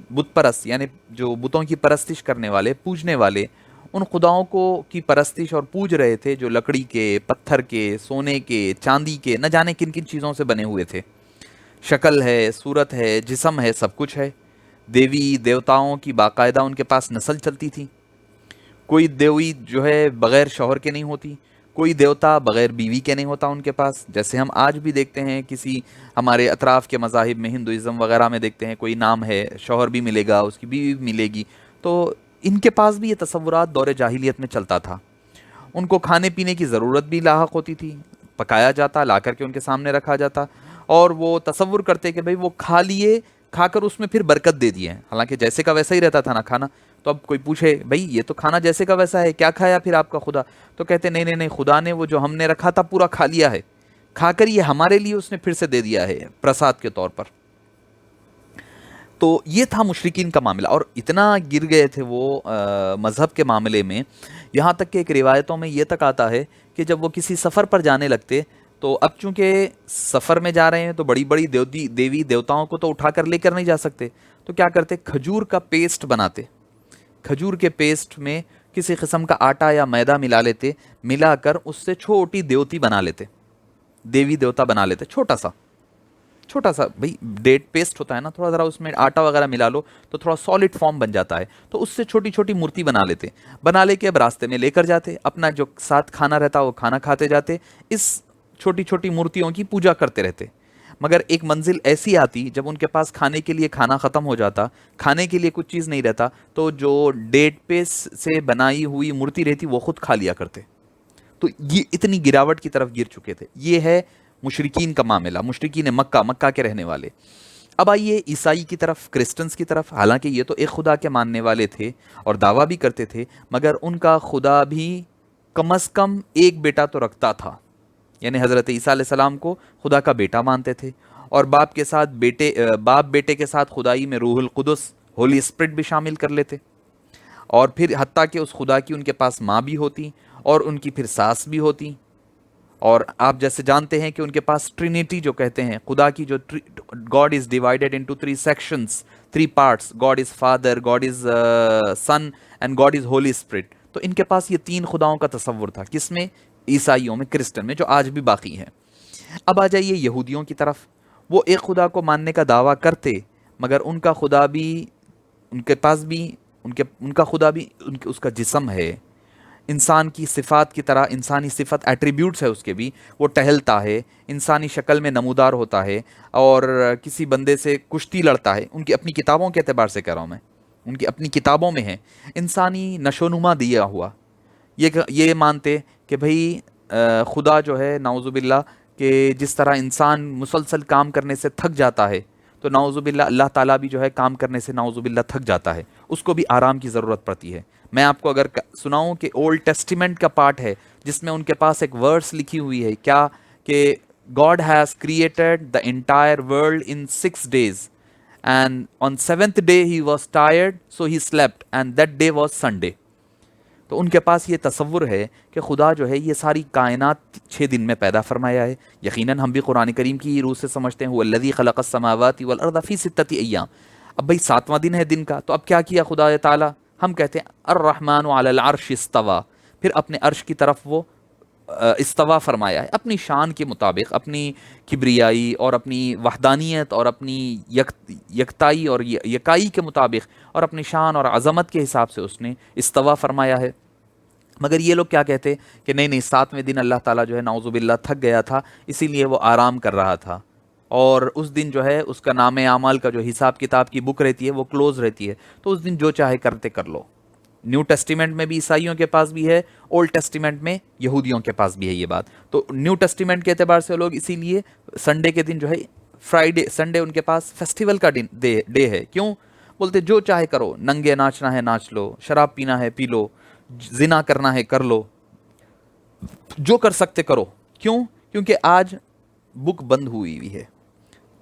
بت پرست یعنی جو بتوں کی پرستش کرنے والے، پوجنے والے، ان خداؤں کو کی پرستش اور پوج رہے تھے جو لکڑی کے، پتھر کے، سونے کے، چاندی کے، نہ جانے کن کن چیزوں سے بنے ہوئے تھے۔ شکل ہے، صورت ہے، جسم ہے، سب کچھ ہے۔ دیوی دیوتاؤں کی باقاعدہ ان کے پاس نسل چلتی تھی، کوئی دیوی جو ہے بغیر شوہر کے نہیں ہوتی، کوئی دیوتا بغیر بیوی کے نہیں ہوتا ان کے پاس، جیسے ہم آج بھی دیکھتے ہیں کسی ہمارے اطراف کے مذاہب میں، ہندوازم وغیرہ میں دیکھتے ہیں کوئی نام ہے، شوہر بھی ملے گا، اس کی بیوی بھی ملے گی. تو ان کے پاس بھی یہ تصورات دور جاہلیت میں چلتا تھا. ان کو کھانے پینے کی ضرورت بھی لاحق ہوتی تھی، پکایا جاتا، لا کر کے ان کے سامنے رکھا جاتا، اور وہ تصور کرتے کہ بھئی وہ کھا لیے، کھا کر اس میں پھر برکت دے دی ہے. حالانکہ جیسے کا ویسا ہی رہتا تھا نا کھانا. تو اب کوئی پوچھے بھئی یہ تو کھانا جیسے کا ویسا ہے، کیا کھایا پھر آپ کا خدا؟ تو کہتے نہیں نہیں نہیں، خدا نے وہ جو ہم نے رکھا تھا پورا کھا لیا ہے، کھا کر یہ ہمارے لیے اس نے پھر سے دے دیا ہے پرساد کے طور پر. تو یہ تھا مشرکین کا معاملہ، اور اتنا گر گئے تھے وہ مذہب کے معاملے میں، یہاں تک کہ ایک روایتوں میں یہ تک آتا ہے کہ جب وہ کسی سفر پر جانے لگتے، تو اب چونکہ سفر میں جا رہے ہیں تو بڑی بڑی دیوی دیوتاؤں کو تو اٹھا کر لے کر نہیں جا سکتے، تو کیا کرتے، کھجور کا پیسٹ بناتے. کھجور کے پیسٹ میں کسی قسم کا آٹا یا میدا ملا لیتے، ملا کر اس سے چھوٹی دیوتی بنا لیتے، دیوی دیوتا بنا لیتے، چھوٹا سا چھوٹا سا. بھئی ڈیٹ پیسٹ ہوتا ہے نا، تھوڑا ذرا اس میں آٹا وغیرہ ملا لو تو تھوڑا سالڈ فارم بن جاتا ہے، تو اس سے چھوٹی چھوٹی مورتی بنا لیتے، بنا لے کے اب راستے میں لے کر جاتے، اپنا جو ساتھ کھانا رہتا وہ کھانا کھاتے جاتے، اس چھوٹی چھوٹی مورتیوں کی پوجا کرتے رہتے. مگر ایک منزل ایسی آتی جب ان کے پاس کھانے کے لیے کھانا ختم ہو جاتا، کھانے کے لیے کچھ چیز نہیں رہتا، تو جو ڈیٹ پیسٹ سے بنائی ہوئی مورتی رہتی وہ خود کھا لیا کرتے. تو یہ اتنی گراوٹ کی طرف گر چکے تھے. یہ ہے مشرکین کا معاملہ، مشرکین مکہ، مکہ کے رہنے والے. اب آئیے عیسائی کی طرف، کرسچنس کی طرف. حالانکہ یہ تو ایک خدا کے ماننے والے تھے اور دعویٰ بھی کرتے تھے، مگر ان کا خدا بھی کم از کم ایک بیٹا تو رکھتا تھا. یعنی حضرت عیسیٰ علیہ السلام کو خدا کا بیٹا مانتے تھے، اور باپ کے ساتھ باپ بیٹے کے ساتھ خدائی میں روح القدس، ہولی اسپرٹ بھی شامل کر لیتے. اور پھر حتیٰ کہ اس خدا کی ان کے پاس ماں بھی ہوتی اور ان کی پھر ساس بھی ہوتی. اور آپ جیسے جانتے ہیں کہ ان کے پاس ٹرینیٹی جو کہتے ہیں، خدا کی جو God is divided into 3 sections, 3 parts, God is Father, God is Son and God is Holy Spirit. تو ان کے پاس یہ 3 خداؤں کا تصور تھا. کس میں؟ عیسائیوں میں، کرسچن میں، جو آج بھی باقی ہیں. اب آ جائیے یہودیوں کی طرف. وہ ایک خدا کو ماننے کا دعویٰ کرتے، مگر ان کا خدا بھی، ان کے پاس بھی ان کا خدا بھی اس کا جسم ہے، انسان کی صفات کی طرح، انسانی صفت ایٹریبیوٹس ہے اس کے بھی. وہ ٹہلتا ہے، انسانی شکل میں نمودار ہوتا ہے، اور کسی بندے سے کشتی لڑتا ہے. ان کی اپنی کتابوں کے اعتبار سے کہہ رہا ہوں میں، ان کی اپنی کتابوں میں ہے انسانی نشو نما دیا ہوا. یہ مانتے کہ بھئی خدا جو ہے نعوذ باللہ، کہ جس طرح انسان مسلسل کام کرنے سے تھک جاتا ہے، تو نعوذ باللہ اللہ تعالیٰ بھی جو ہے کام کرنے سے نعوذ باللہ تھک جاتا ہے، اس کو بھی آرام کی ضرورت پڑتی ہے. میں آپ کو اگر سناؤں کہ اولڈ ٹیسٹیمنٹ کا پارٹ ہے جس میں ان کے پاس ایک ورس لکھی ہوئی ہے، کیا کہ God has created the entire world in 6 days and on 7th day he was tired so he slept and that day was Sunday. تو ان کے پاس یہ تصور ہے کہ خدا جو ہے یہ ساری کائنات 6 دن میں پیدا فرمایا ہے. یقیناً ہم بھی قرآن کریم کی روح سے سمجھتے ہیں، هو الذی خلق السماوات والارض فی 6 ایام. اب بھائی 7واں دن ہے دن کا، تو اب کیا کیا خدا تعالیٰ؟ ہم کہتے ہیں الرحمن علی العرش استوى، پھر اپنے عرش کی طرف وہ استوا فرمایا ہے، اپنی شان کے مطابق، اپنی کبریائی اور اپنی وحدانیت اور اپنی یکتائی اور یکائی کے مطابق، اور اپنی شان اور عظمت کے حساب سے اس نے استوا فرمایا ہے. مگر یہ لوگ کیا کہتے کہ نہیں نہیں، 7ویں دن اللہ تعالیٰ جو ہے نعوذ باللہ تھک گیا تھا، اسی لیے وہ آرام کر رہا تھا، اور اس دن جو ہے اس کا نام اعمال کا جو حساب کتاب کی بک رہتی ہے وہ کلوز رہتی ہے، تو اس دن جو چاہے کرتے کر لو. نیو ٹیسٹیمنٹ میں بھی عیسائیوں کے پاس بھی ہے، اولڈ ٹیسٹیمنٹ میں یہودیوں کے پاس بھی ہے یہ بات. تو نیو ٹیسٹیمنٹ کے اعتبار سے لوگ اسی لیے سنڈے کے دن جو ہے فرائیڈے، سنڈے ان کے پاس فیسٹیول کا ڈے ہے. کیوں؟ بولتے جو چاہے کرو، ننگے ناچنا ہے ناچ لو، شراب پینا ہے پی لو، زنا کرنا ہے کر لو، جو کر سکتے کرو. کیوں؟ کیونکہ آج بک بند ہوئی ہے،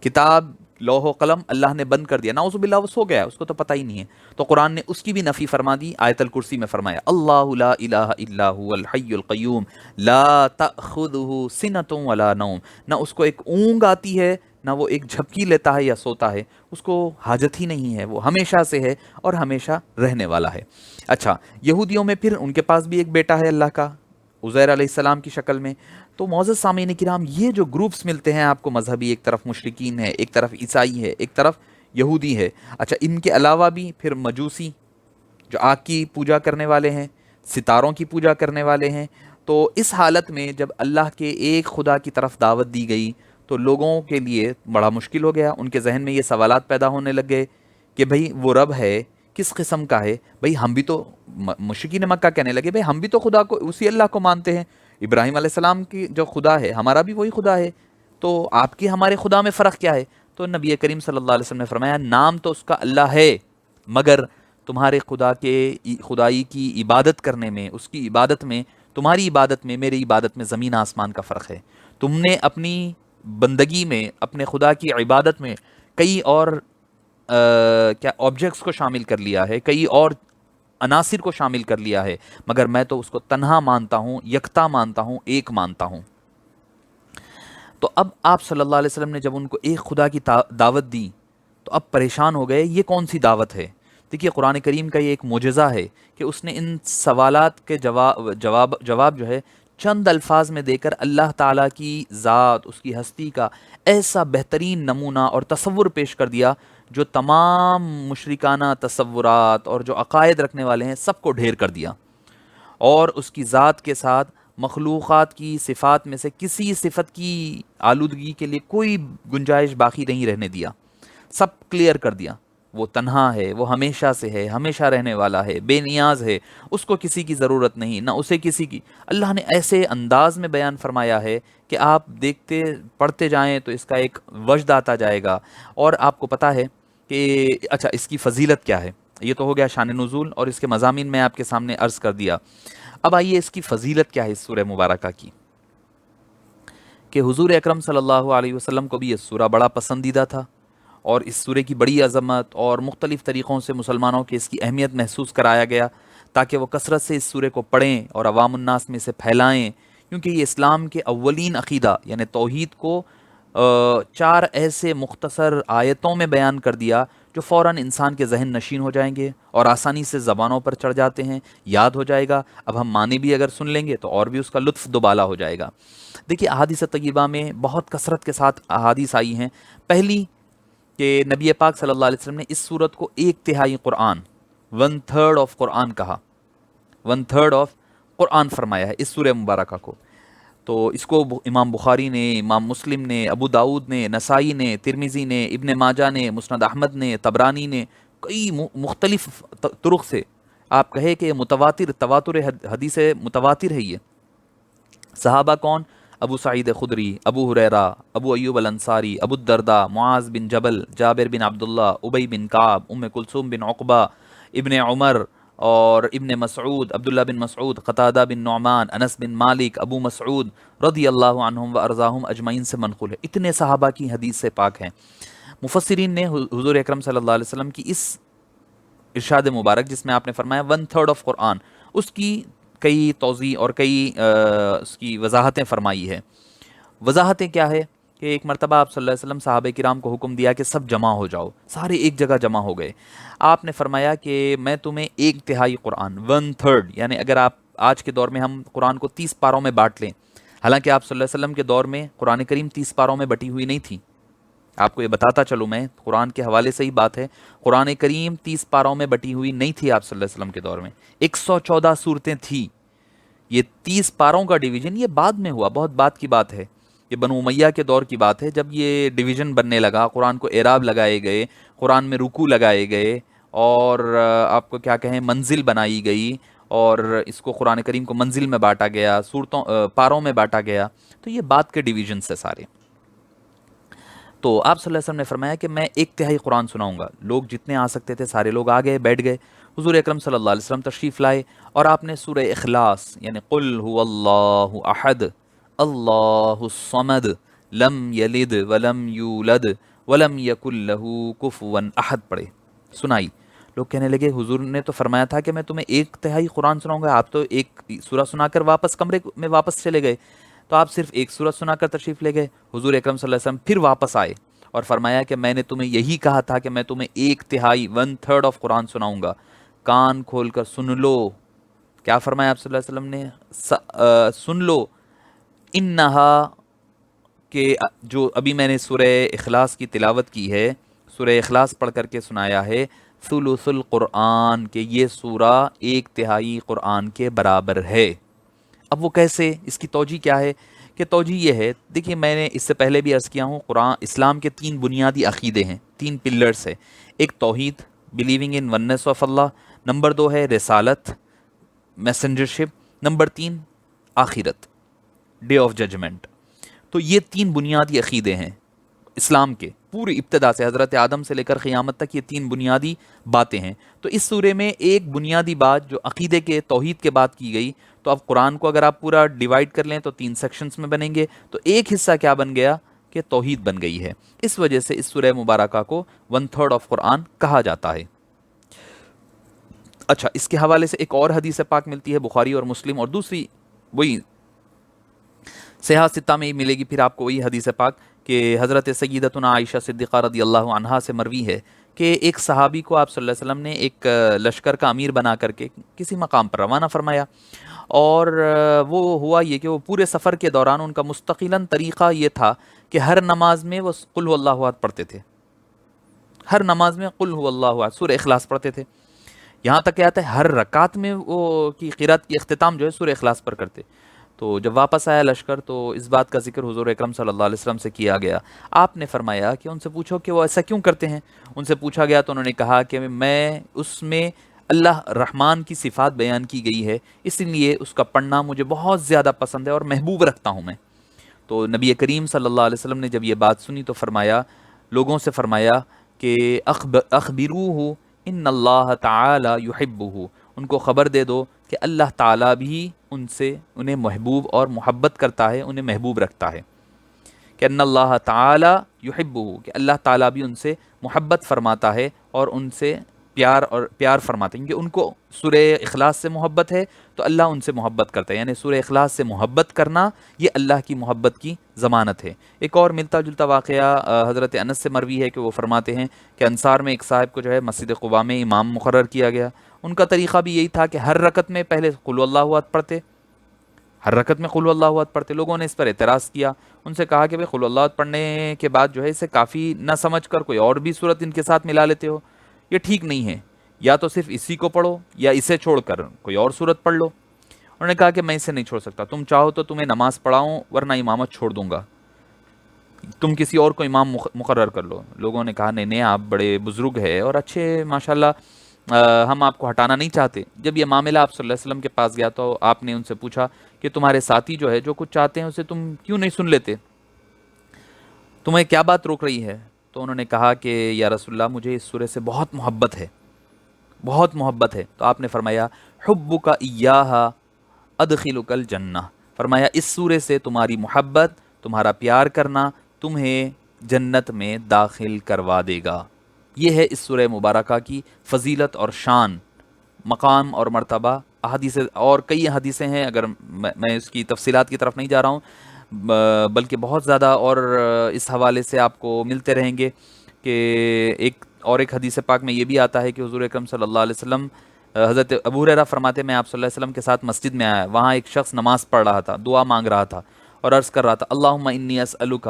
کتاب لوح و قلم اللہ نے بند کر دیا. نعوذ باللہ وہ سو گیا ہے، اس کو تو پتہ ہی نہیں ہے. تو قرآن نے اس کی بھی نفی فرما دی. آیت الکرسی میں فرمایا اللہ لا الہ الا هو الحی القیوم لا تأخذہ سنۃ ولا نوم. نہ اس کو ایک اونگ آتی ہے، نہ وہ ایک جھپکی لیتا ہے یا سوتا ہے، اس کو حاجت ہی نہیں ہے، وہ ہمیشہ سے ہے اور ہمیشہ رہنے والا ہے. اچھا، یہودیوں میں پھر ان کے پاس بھی ایک بیٹا ہے اللہ کا، عزیر علیہ السلام کی شکل میں. تو معزز سامعین کرام، یہ جو گروپس ملتے ہیں آپ کو مذہبی، ایک طرف مشرکین ہے، ایک طرف عیسائی ہے، ایک طرف یہودی ہے. اچھا، ان کے علاوہ بھی پھر مجوسی جو آگ کی پوجا کرنے والے ہیں، ستاروں کی پوجا کرنے والے ہیں. تو اس حالت میں جب اللہ کے ایک خدا کی طرف دعوت دی گئی تو لوگوں کے لیے بڑا مشکل ہو گیا. ان کے ذہن میں یہ سوالات پیدا ہونے لگ گئے کہ بھئی وہ رب ہے کس قسم کا ہے؟ بھئی ہم بھی تو مشرکین مکہ کہنے لگے بھئی ہم بھی تو خدا کو اسی اللہ کو مانتے ہیں، ابراہیم علیہ السلام کی جو خدا ہے ہمارا بھی وہی خدا ہے، تو آپ کی ہمارے خدا میں فرق کیا ہے؟ تو نبی کریم صلی اللہ علیہ وسلم نے فرمایا نام تو اس کا اللہ ہے، مگر تمہارے خدا کے خدائی کی عبادت کرنے میں، اس کی عبادت میں، تمہاری عبادت میں، میری عبادت میں زمین آسمان کا فرق ہے. تم نے اپنی بندگی میں، اپنے خدا کی عبادت میں کئی اور کیا آبجیکٹس کو شامل کر لیا ہے، کئی اور عناصر کو شامل کر لیا ہے، مگر میں تو اس کو تنہا مانتا ہوں، یکتا مانتا ہوں، ایک مانتا ہوں. تو اب آپ صلی اللہ علیہ وسلم نے جب ان کو ایک خدا کی دعوت دی تو اب پریشان ہو گئے یہ کون سی دعوت ہے. دیکھیے قرآن کریم کا یہ ایک معجزہ ہے کہ اس نے ان سوالات کے جواب جو ہے چند الفاظ میں دے کر اللہ تعالیٰ کی ذات، اس کی ہستی کا ایسا بہترین نمونہ اور تصور پیش کر دیا جو تمام مشرکانہ تصورات اور جو عقائد رکھنے والے ہیں سب کو ڈھیر کر دیا، اور اس کی ذات کے ساتھ مخلوقات کی صفات میں سے کسی صفت کی آلودگی کے لیے کوئی گنجائش باقی نہیں رہنے دیا، سب کلیئر کر دیا. وہ تنہا ہے، وہ ہمیشہ سے ہے، ہمیشہ رہنے والا ہے، بے نیاز ہے، اس کو کسی کی ضرورت نہیں، نہ اسے کسی کی. اللہ نے ایسے انداز میں بیان فرمایا ہے کہ آپ دیکھتے پڑھتے جائیں تو اس کا ایک وجد آتا جائے گا. اور آپ کو پتہ ہے کہ اچھا اس کی فضیلت کیا ہے؟ یہ تو ہو گیا شان نزول اور اس کے مضامین میں آپ کے سامنے عرض کر دیا. اب آئیے اس کی فضیلت کیا ہے اس سورہ مبارکہ کی، کہ حضور اکرم صلی اللہ علیہ وسلم کو بھی یہ سورہ بڑا پسندیدہ تھا، اور اس سورے کی بڑی عظمت اور مختلف طریقوں سے مسلمانوں کی اس کی اہمیت محسوس کرایا گیا تاکہ وہ کثرت سے اس سورے کو پڑھیں اور عوام الناس میں اسے پھیلائیں، کیونکہ یہ اسلام کے اولین عقیدہ یعنی توحید کو چار ایسے مختصر آیتوں میں بیان کر دیا جو فوراً انسان کے ذہن نشین ہو جائیں گے اور آسانی سے زبانوں پر چڑھ جاتے ہیں، یاد ہو جائے گا. اب ہم معنی بھی اگر سن لیں گے تو اور بھی اس کا لطف دوبالا ہو جائے گا. دیکھیے احادیث طیبہ میں بہت کثرت کے ساتھ احادیث آئی ہیں. پہلی کہ نبی پاک صلی اللہ علیہ وسلم نے اس صورت کو ایک تہائی قرآن، ون تھرڈ آف قرآن کہا، ون تھرڈ آف قرآن فرمایا ہے اس سورہ مبارکہ کو. تو اس کو امام بخاری نے، امام مسلم نے، ابو داود نے، نسائی نے، ترمذی نے، ابن ماجہ نے، مسند احمد نے، طبرانی نے، کئی مختلف طرق سے، آپ کہے کہ متواتر، تواتر حدیث متواتر ہے یہ. صحابہ کون؟ ابو سعید خدری، ابو ہریرہ، ابو ایوب الانصاری، ابو الدرداء، معاذ بن جبل، جابر بن عبداللہ، ابی بن کعب، ام کلثوم بن عقبہ، ابن عمر اور ابن مسعود، عبداللہ بن مسعود، قتادہ بن نعمان، انس بن مالک، ابو مسعود رضی اللہ عنہم و ارضاہم اجمعین سے منقول ہے. اتنے صحابہ کی حدیث سے پاک ہیں. مفسرین نے حضور اکرم صلی اللہ علیہ وسلم کی اس ارشاد مبارک جس میں آپ نے فرمایا ون تھرڈ آف قرآن، اس کی کئی توضیح اور کئی اس کی وضاحتیں فرمائی ہے. وضاحتیں کیا ہے کہ ایک مرتبہ آپ صلی اللہ علیہ وسلم صحابہ کرام کو حکم دیا کہ سب جمع ہو جاؤ، سارے ایک جگہ جمع ہو گئے. آپ نے فرمایا کہ میں تمہیں ایک تہائی قرآن، ون تھرڈ، یعنی اگر آپ آج کے دور میں ہم قرآن کو 30 پاروں میں بانٹ لیں، حالانکہ آپ صلی اللہ علیہ وسلم کے دور میں قرآن کریم 30 پاروں میں بٹی ہوئی نہیں تھی. آپ کو یہ بتاتا چلوں، میں قرآن کے حوالے سے ہی بات ہے، قرآن کریم 30 پاروں میں بٹی ہوئی نہیں تھی آپ صلی اللہ علیہ وسلم کے دور میں، 114 صورتیں تھیں. یہ 30 پاروں کا ڈویژن یہ بعد میں ہوا، بہت بعد کی بات ہے، یہ بنو امیہ کے دور کی بات ہے جب یہ ڈویژن بننے لگا، قرآن کو اعراب لگائے گئے، قرآن میں رکوع لگائے گئے، اور آپ کو کیا کہیں منزل بنائی گئی، اور اس کو قرآن کریم کو منزل میں بانٹا گیا، صورتوں پاروں میں بانٹا گیا. تو یہ بعد کے ڈویژن سے سارے. تو آپ صلی اللہ علیہ وسلم نے فرمایا کہ میں ایک تہائی قرآن سناؤں گا. لوگ جتنے آ سکتے تھے سارے لوگ آ گئے، بیٹھ گئے. حضور اکرم صلی اللہ علیہ وسلم تشریف لائے اور آپ نے سورہ اخلاص یعنی قل هو اللہ احد اللہ الصمد لم یلد ولم یولد ولم یکن لہ کفوا احد پڑھے، سنائی. لوگ کہنے لگے حضور نے تو فرمایا تھا کہ میں تمہیں ایک تہائی قرآن سناؤں گا، آپ تو ایک سورہ سنا کر واپس کمرے میں واپس چلے گئے، تو آپ صرف ایک سورت سنا کر تشریف لے گئے. حضور اکرم صلی اللہ علیہ وسلم پھر واپس آئے اور فرمایا کہ میں نے تمہیں یہی کہا تھا کہ میں تمہیں ایک تہائی، ون تھرڈ آف قرآن سناؤں گا، کان کھول کر سن لو. کیا فرمایا آپ صلی اللہ علیہ وسلم نے؟ سن لو. انہا، کہ جو ابھی میں نے سورہ اخلاص کی تلاوت کی ہے، سورہ اخلاص پڑھ کر کے سنایا ہے، ثلث القرآن، کہ یہ سورہ ایک تہائی قرآن کے برابر ہے. اب وہ کیسے، اس کی توجیہ کیا ہے؟ کہ توجیہ یہ ہے، دیکھیے میں نے اس سے پہلے بھی عرض کیا ہوں، قرآن اسلام کے 3 بنیادی عقیدے ہیں، 3 پلرز ہے۔ ایک توحید، believing in oneness of Allah, number 2 ہے رسالت، میسنجرشپ، نمبر 3 آخرت، ڈے آف ججمنٹ۔ تو یہ 3 بنیادی عقیدے ہیں اسلام کے، پوری ابتدا سے حضرت آدم سے لے کر قیامت تک یہ 3 بنیادی باتیں ہیں۔ تو اس سورے میں ایک بنیادی بات جو عقیدے کے توحید کے بات کی گئی، تو اب قرآن کو اگر آپ پورا ڈیوائیڈ کر لیں تو 3 سیکشنز میں بنیں گے، تو ایک حصہ کیا بن گیا کہ توحید بن گئی ہے۔ اس وجہ سے اس سورہ مبارکہ کو 1/3 آف قرآن کہا جاتا ہے۔ اچھا، اس کے حوالے سے ایک اور حدیث پاک ملتی ہے بخاری اور مسلم، اور دوسری وہی صحیح ستہ میں ہی ملے گی پھر آپ کو وہی حدیث پاک، کہ حضرت سیدتنا عائشہ صدیقہ رضی اللہ عنہا سے مروی ہے کہ ایک صحابی کو آپ صلی اللہ علیہ وسلم نے ایک لشکر کا امیر بنا کر کے کسی مقام پر روانہ فرمایا، اور وہ ہوا یہ کہ وہ پورے سفر کے دوران ان کا مستقلاً طریقہ یہ تھا کہ ہر نماز میں وہ قل هو اللہ احد پڑھتے تھے، ہر نماز میں قل هو اللہ احد سورہ اخلاص پڑھتے تھے، یہاں تک کہ آتا ہے ہر رکعت میں وہ کی قرات کی اختتام جو ہے سورہ اخلاص پر کرتے۔ تو جب واپس آیا لشکر تو اس بات کا ذکر حضور اکرم صلی اللہ علیہ وسلم سے کیا گیا، آپ نے فرمایا کہ ان سے پوچھو کہ وہ ایسا کیوں کرتے ہیں۔ ان سے پوچھا گیا تو انہوں نے کہا کہ میں اس میں اللہ رحمان کی صفات بیان کی گئی ہے، اس لیے اس کا پڑھنا مجھے بہت زیادہ پسند ہے اور محبوب رکھتا ہوں میں۔ تو نبی کریم صلی اللہ علیہ وسلم نے جب یہ بات سنی تو فرمایا، لوگوں سے فرمایا کہ اخبروہ ان اللہ تعالی یحبہ، ان کو خبر دے دو کہ اللہ تعالیٰ بھی ان سے انہیں محبوب اور محبت کرتا ہے، انہیں محبوب رکھتا ہے، کہ ان اللہ تعالی یحبہ، کہ اللہ تعالیٰ بھی ان سے محبت فرماتا ہے اور ان سے پیار فرماتے ہیں، کیونکہ ان کو سورہ اخلاص سے محبت ہے تو اللہ ان سے محبت کرتا ہے، یعنی سورہ اخلاص سے محبت کرنا یہ اللہ کی محبت کی ضمانت ہے۔ ایک اور ملتا جلتا واقعہ حضرت انس سے مروی ہے کہ وہ فرماتے ہیں کہ انصار میں ایک صاحب کو جو ہے مسجد قباء میں امام مقرر کیا گیا، ان کا طریقہ بھی یہی تھا کہ ہر رکعت میں پہلے قل اللہ احد پڑھتے، ہر رکعت میں قل اللہ احد پڑھتے۔ لوگوں نے اس پر اعتراض کیا، ان سے کہا کہ بھئی قل اللہ احد پڑھنے کے بعد جو ہے اسے کافی نہ سمجھ کر کوئی اور بھی صورت ان کے ساتھ ملا لیتے ہو، یہ ٹھیک نہیں ہے، یا تو صرف اسی کو پڑھو یا اسے چھوڑ کر کوئی اور صورت پڑھ لو۔ انہوں نے کہا کہ میں اسے نہیں چھوڑ سکتا، تم چاہو تو تمہیں نماز پڑھاؤں ورنہ امامت چھوڑ دوں گا، تم کسی اور کو امام مقرر کر لو۔ لوگوں نے کہا نہیں نہیں، آپ بڑے بزرگ ہیں اور اچھے ماشاءاللہ، ہم آپ کو ہٹانا نہیں چاہتے۔ جب یہ معاملہ آپ صلی اللہ علیہ وسلم کے پاس گیا تو آپ نے ان سے پوچھا کہ تمہارے ساتھی جو ہے جو کچھ چاہتے ہیں اسے تم کیوں نہیں سن لیتے، تمہیں کیا بات روک رہی ہے؟ تو انہوں نے کہا کہ یا رسول اللہ مجھے اس سورہ سے بہت محبت ہے، بہت محبت ہے۔ تو آپ نے فرمایا حبک ایہا ادخلک الجنہ، فرمایا اس سورے سے تمہاری محبت، تمہارا پیار کرنا تمہیں جنت میں داخل کروا دے گا۔ یہ ہے اس سورہ مبارکہ کی فضیلت اور شان، مقام اور مرتبہ۔ احادیث اور کئی حدیثیں ہیں، اگر میں اس کی تفصیلات کی طرف نہیں جا رہا ہوں، بلکہ بہت زیادہ اور اس حوالے سے آپ کو ملتے رہیں گے کہ ایک حدیث پاک میں یہ بھی آتا ہے کہ حضور اکرم صلی اللہ علیہ وسلم، حضرت ابو ہریرہ فرماتے میں آپ صلی اللہ علیہ وسلم کے ساتھ مسجد میں آیا، وہاں ایک شخص نماز پڑھ رہا تھا، دعا مانگ رہا تھا اور عرض کر رہا تھا اللہم انی اسألک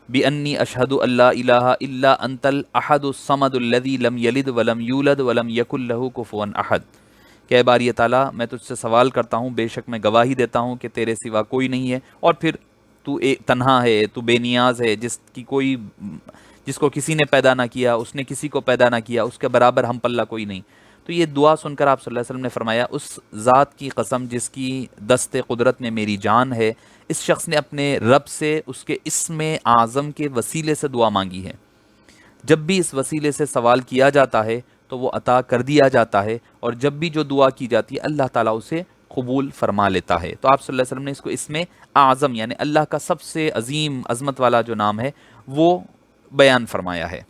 بانی اشہد ان لا الہ الا انت الاحد الصمد الذی لم یلد ولم یولد ولم یکن لہ کفوا احد، کہ اے باری تعالیٰ میں تجھ سے سوال کرتا ہوں، بے شک میں گواہی دیتا ہوں کہ تیرے سوا کوئی نہیں ہے، اور پھر تو تنہا ہے، تو بے نیاز ہے، جس کو کسی نے پیدا نہ کیا، اس نے کسی کو پیدا نہ کیا، اس کے برابر ہم پلہ کوئی نہیں۔ تو یہ دعا سن کر آپ صلی اللہ علیہ وسلم نے فرمایا اس ذات کی قسم جس کی دست قدرت میں میری جان ہے، اس شخص نے اپنے رب سے اس کے اسم اعظم کے وسیلے سے دعا مانگی ہے، جب بھی اس وسیلے سے سوال کیا جاتا ہے تو وہ عطا کر دیا جاتا ہے، اور جب بھی جو دعا کی جاتی ہے اللہ تعالیٰ اسے قبول فرما لیتا ہے۔ تو آپ صلی اللہ علیہ وسلم نے اس کو اسم اعظم یعنی اللہ کا سب سے عظیم عظمت والا جو نام ہے وہ بیان فرمایا ہے۔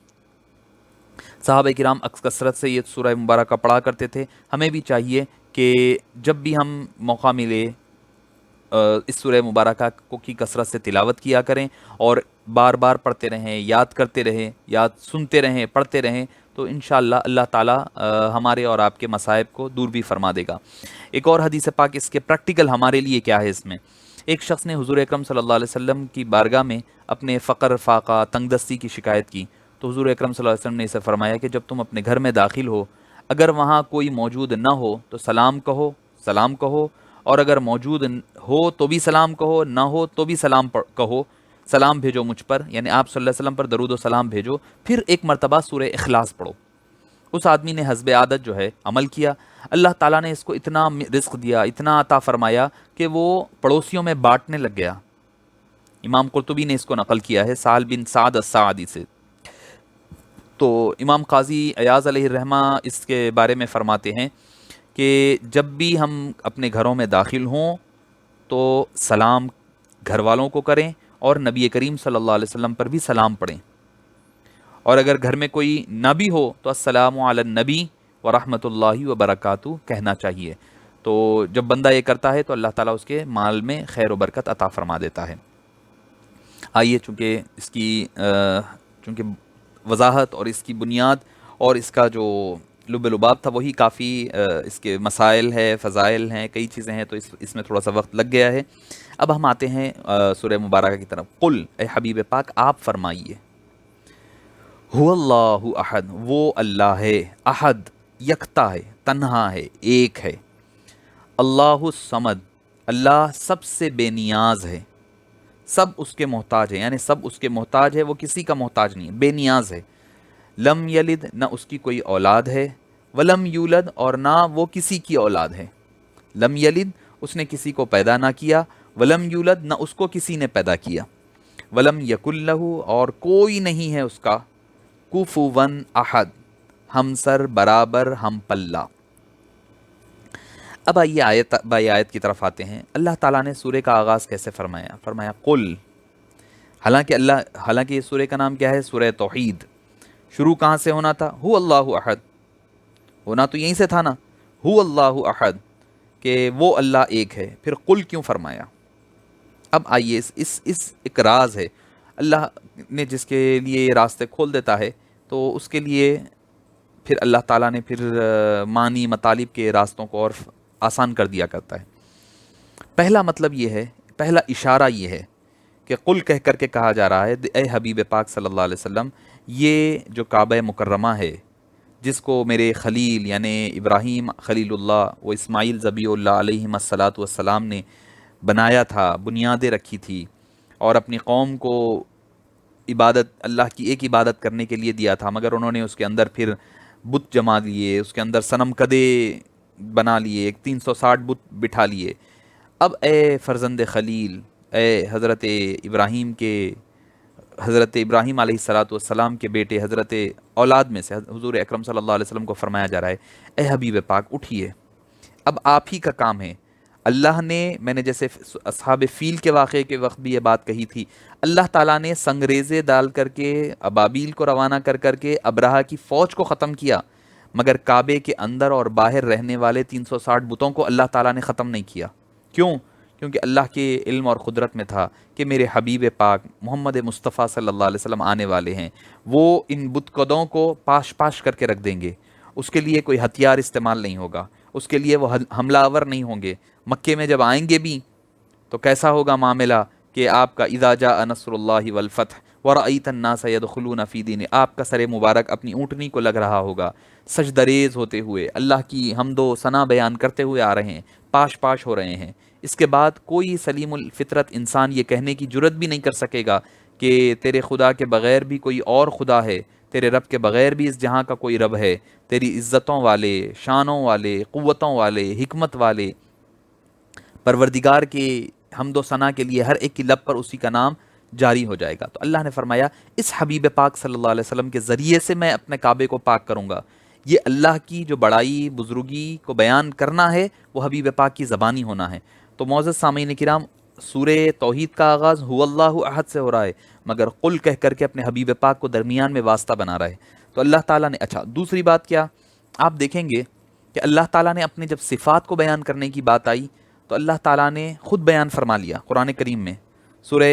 صحابہ کرام کثرت سے یہ سورہ مبارکہ پڑھا کرتے تھے، ہمیں بھی چاہیے کہ جب بھی ہم موقع ملے اس سورہ مبارکہ کو کی کثرت سے تلاوت کیا کریں اور بار بار پڑھتے رہیں، یاد کرتے رہیں، یاد سنتے رہیں، پڑھتے رہیں، تو انشاءاللہ اللہ تعالیٰ ہمارے اور آپ کے مصائب کو دور بھی فرما دے گا۔ ایک اور حدیث پاک اس کے پریکٹیکل ہمارے لیے کیا ہے اس میں، ایک شخص نے حضور اکرم صلی اللہ علیہ وسلم کی بارگاہ میں اپنے فقر، فاقہ، تنگ دستی کی شکایت کی، تو حضور اکرم صلی اللہ علیہ وسلم نے اسے فرمایا کہ جب تم اپنے گھر میں داخل ہو، اگر وہاں کوئی موجود نہ ہو تو سلام کہو، اور اگر موجود ہو تو بھی سلام کہو، نہ ہو تو بھی سلام کہو، سلام بھیجو مجھ پر، یعنی آپ صلی اللہ علیہ وسلم پر درود و سلام بھیجو، پھر ایک مرتبہ سورہ اخلاص پڑھو۔ اس آدمی نے حسب عادت جو ہے عمل کیا، اللہ تعالیٰ نے اس کو اتنا رزق دیا، اتنا عطا فرمایا کہ وہ پڑوسیوں میں بانٹنے لگ گیا۔ امام قرطبی نے اس کو نقل کیا ہے سہل بن سعد الساعدی سے۔ تو امام قاضی ایاز علیہ الرحمہ اس کے بارے میں فرماتے ہیں کہ جب بھی ہم اپنے گھروں میں داخل ہوں تو سلام گھر والوں کو کریں اور نبی کریم صلی اللہ علیہ وسلم پر بھی سلام پڑھیں، اور اگر گھر میں کوئی نہ بھی ہو تو السلام علی النبی ورحمۃ اللہ وبرکاتہ کہنا چاہیے۔ تو جب بندہ یہ کرتا ہے تو اللہ تعالیٰ اس کے مال میں خیر و برکت عطا فرما دیتا ہے۔ آئیے چونکہ اس کی چونکہ وضاحت اور اس کی بنیاد اور اس کا جو لب لباب تھا وہی کافی اس کے مسائل ہے، فضائل ہیں، کئی چیزیں ہیں، تو اس میں تھوڑا سا وقت لگ گیا ہے۔ اب ہم آتے ہیں سورہ مبارکہ کی طرف۔ قل، اے حبیب پاک آپ فرمائیے، هو اللہ احد، وہ اللہ ہے، احد یکتا ہے، تنہا ہے، ایک ہے، اللہ الصمد، اللہ سب سے بے نیاز ہے، سب اس کے محتاج ہے، یعنی سب اس کے محتاج ہے، وہ کسی کا محتاج نہیں ہے، بے نیاز ہے۔ لم یلد، نہ اس کی کوئی اولاد ہے، ولم یولد، اور نہ وہ کسی کی اولاد ہے۔ لم یلد، اس نے کسی کو پیدا نہ کیا، ولم یولد، نہ اس کو کسی نے پیدا کیا، ولم یکن لہ، اور کوئی نہیں ہے اس کا، کفوا احد، ہمسر، برابر، ہم پلہ۔ اب آئیے آیت بائی آیت کی طرف آتے ہیں۔ اللہ تعالیٰ نے سورہ کا آغاز کیسے فرمایا؟ فرمایا قل، حالانکہ یہ سورہ کا نام کیا ہے؟ سورہ توحید۔ شروع کہاں سے ہونا تھا؟ ہو اللہ احد، ہونا تو یہیں سے تھا نا، ہو اللہ احد، کہ وہ اللہ ایک ہے۔ پھر قل کیوں فرمایا؟ اب آئیے اس ایک راز ہے، اللہ نے جس کے لیے یہ راستے کھول دیتا ہے تو اس کے لیے پھر اللہ تعالیٰ نے پھر معنی مطالب کے راستوں کو اور آسان کر دیا کرتا ہے۔ پہلا مطلب یہ ہے، پہلا اشارہ یہ ہے کہ قل کہہ کر کے کہا جا رہا ہے اے حبیب پاک صلی اللہ علیہ وسلم، یہ جو کعبہ مکرمہ ہے جس کو میرے خلیل یعنی ابراہیم خلیل اللہ و اسماعیل ذبیح اللہ علیہم الصلاۃ والسلام نے بنایا تھا، بنیادیں رکھی تھی، اور اپنی قوم کو عبادت، اللہ کی ایک عبادت کرنے کے لیے دیا تھا، مگر انہوں نے اس کے اندر پھر بت جما لیے، اس کے اندر صنم کدے بنا لیے، 360 بت بٹھا لیے۔ اب اے فرزند خلیل، اے حضرت ابراہیم علیہ الصلاۃ والسلام کے بیٹے، حضرت اولاد میں سے حضور اکرم صلی اللہ علیہ وسلم کو فرمایا جا رہا ہے اے حبیب پاک اٹھیے، اب آپ ہی کا کام ہے۔ اللہ نے، میں نے جیسے اصحاب فیل کے واقعے کے وقت بھی یہ بات کہی تھی، اللہ تعالیٰ نے سنگریزے ڈال کر کے ابابیل کو روانہ کر کر کے ابرہہ کی فوج کو ختم کیا، مگر کعبے کے اندر اور باہر رہنے والے 360 بتوں کو اللہ تعالیٰ نے ختم نہیں کیا۔ کیوں؟ کیونکہ اللہ کے علم اور قدرت میں تھا کہ میرے حبیب پاک محمد مصطفیٰ صلی اللہ علیہ وسلم آنے والے ہیں، وہ ان بت قدوں کو پاش پاش کر کے رکھ دیں گے، اس کے لیے کوئی ہتھیار استعمال نہیں ہوگا، اس کے لیے وہ حملہ آور نہیں ہوں گے۔ مکے میں جب آئیں گے بھی تو کیسا ہوگا معاملہ کہ آپ کا اذا جاء نصر اللہ والفتح ورأیت الناس يدخلون فی دین، آپ کا سر مبارک اپنی اونٹنی کو لگ رہا ہوگا، سجدریز ہوتے ہوئے اللہ کی حمد و ثنا بیان کرتے ہوئے آ رہے ہیں، پاش پاش ہو رہے ہیں۔ اس کے بعد کوئی سلیم الفطرت انسان یہ کہنے کی جرت بھی نہیں کر سکے گا کہ تیرے خدا کے بغیر بھی کوئی اور خدا ہے، تیرے رب کے بغیر بھی اس جہاں کا کوئی رب ہے، تیری عزتوں والے، شانوں والے، قوتوں والے، حکمت والے پروردگار کے حمد و ثنا کے لیے ہر ایک کی لب پر اسی کا نام جاری ہو جائے گا۔ تو اللہ نے فرمایا اس حبیب پاک صلی اللہ علیہ وسلم کے ذریعے سے میں اپنے کعبے کو پاک کروں گا۔ یہ اللہ کی جو بڑائی بزرگی کو بیان کرنا ہے وہ حبیب پاک کی زبانی ہونا ہے۔ تو معزز سامعین کرام، سورہ توحید کا آغاز هو اللہ احد سے ہو رہا ہے، مگر قل کہہ کر کے اپنے حبیب پاک کو درمیان میں واسطہ بنا رہا ہے۔ تو اللہ تعالیٰ نے، اچھا دوسری بات کیا، آپ دیکھیں گے کہ اللہ تعالیٰ نے اپنے جب صفات کو بیان کرنے کی بات آئی تو اللہ تعالیٰ نے خود بیان فرما لیا قرآن کریم میں۔ سورہ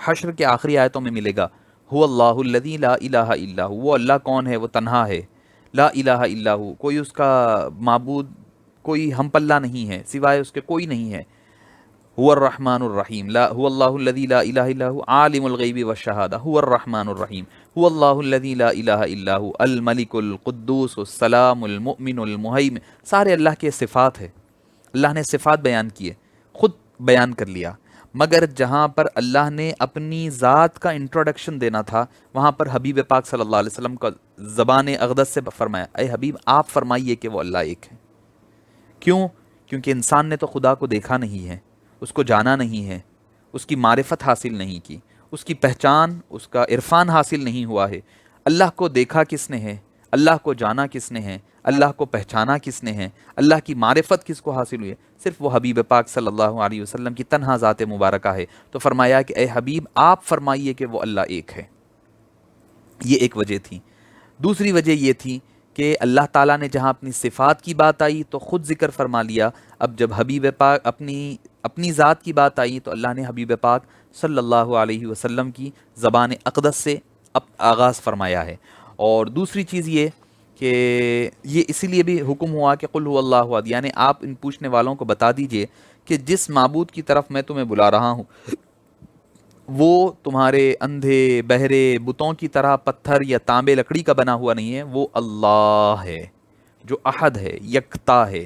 حشر کے آخری آیتوں میں ملے گا هو اللہ الذی لا الہ الا هو، وہ اللہ کون ہے؟ وہ تنہا ہے، لا الہ الا هو، کوئی اس کا معبود، کوئی ہم پلہ نہیں ہے، سوائے اس کے کوئی نہیں ہے۔ هو الرحمن الرحیم، لا هو اللہ الذی لا الہ الا هو عالم الغیب والشہادہ، هو الرحمن الرحیم، هو اللہ الذی لا الہ الا هو الملک القدوس السلام المؤمن المہیمن، سارے اللہ کے صفات ہے۔ اللہ نے صفات بیان کیے، خود بیان کر لیا، مگر جہاں پر اللہ نے اپنی ذات کا انٹروڈکشن دینا تھا وہاں پر حبیب پاک صلی اللہ علیہ وسلم کا زبان اقدس سے فرمایا، اے حبیب آپ فرمائیے کہ وہ اللہ ایک ہے۔ کیوں؟ کیونکہ انسان نے تو خدا کو دیکھا نہیں ہے، اس کو جانا نہیں ہے، اس کی معرفت حاصل نہیں کی، اس کی پہچان، اس کا عرفان حاصل نہیں ہوا ہے۔ اللہ کو دیکھا کس نے ہے؟ اللہ کو جانا کس نے ہے؟ اللہ کو پہچانا کس نے ہے؟ اللہ کی معرفت کس کو حاصل ہوئی ہے؟ صرف وہ حبیب پاک صلی اللہ علیہ وسلم کی تنہا ذات مبارکہ ہے۔ تو فرمایا کہ اے حبیب آپ فرمائیے کہ وہ اللہ ایک ہے۔ یہ ایک وجہ تھی۔ دوسری وجہ یہ تھی کہ اللہ تعالیٰ نے جہاں اپنی صفات کی بات آئی تو خود ذکر فرما لیا، اب جب حبیب پاک اپنی ذات کی بات آئی تو اللہ نے حبیب پاک صلی اللہ علیہ وسلم کی زبان اقدس سے آغاز فرمایا ہے۔ اور دوسری چیز یہ کہ یہ اسی لیے بھی حکم ہوا کہ قل هو اللہ احد، یعنی آپ ان پوچھنے والوں کو بتا دیجئے کہ جس معبود کی طرف میں تمہیں بلا رہا ہوں وہ تمہارے اندھے بہرے بتوں کی طرح پتھر یا تانبے لکڑی کا بنا ہوا نہیں ہے، وہ اللہ ہے جو احد ہے، یکتا ہے۔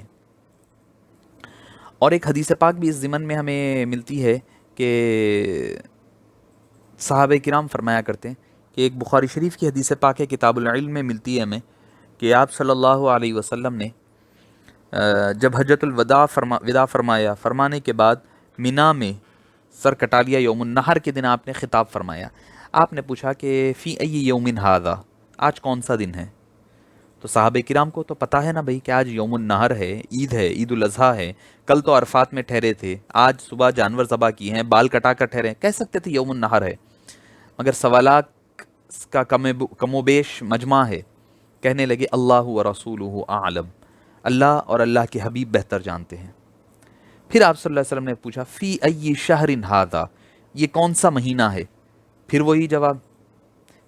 اور ایک حدیث پاک بھی اس ضمن میں ہمیں ملتی ہے کہ صحابہ کرام فرمایا کرتے ہیں کہ ایک بخاری شریف کی حدیث پاک ہے، کتاب العلم میں ملتی ہے ہمیں، کہ آپ صلی اللہ علیہ وسلم نے جب حجۃ الوداع وداع فرمایا، فرمانے کے بعد مینا میں سر کٹا لیا، یوم النحر کے دن آپ نے خطاب فرمایا۔ آپ نے پوچھا کہ فی ای یوم ھذا، آج کون سا دن ہے؟ تو صحابہ کرام کو تو پتہ ہے نا بھائی کہ آج یوم النحر ہے، عید ہے، عید الاضحیٰ ہے، کل تو عرفات میں ٹھہرے تھے، آج صبح جانور ذبح کیے ہیں، بال کٹا کر ٹھہرے، کہہ سکتے تھے یوم النحر ہے، مگر سوالات کا کم و بیش مجمع ہے، کہنے لگے اللہ و رسولہ اعلم، اللہ اور اللہ کے حبیب بہتر جانتے ہیں۔ پھر آپ صلی اللہ علیہ وسلم نے پوچھا فی ای شہر ھذا، یہ کون سا مہینہ ہے؟ پھر وہی جواب،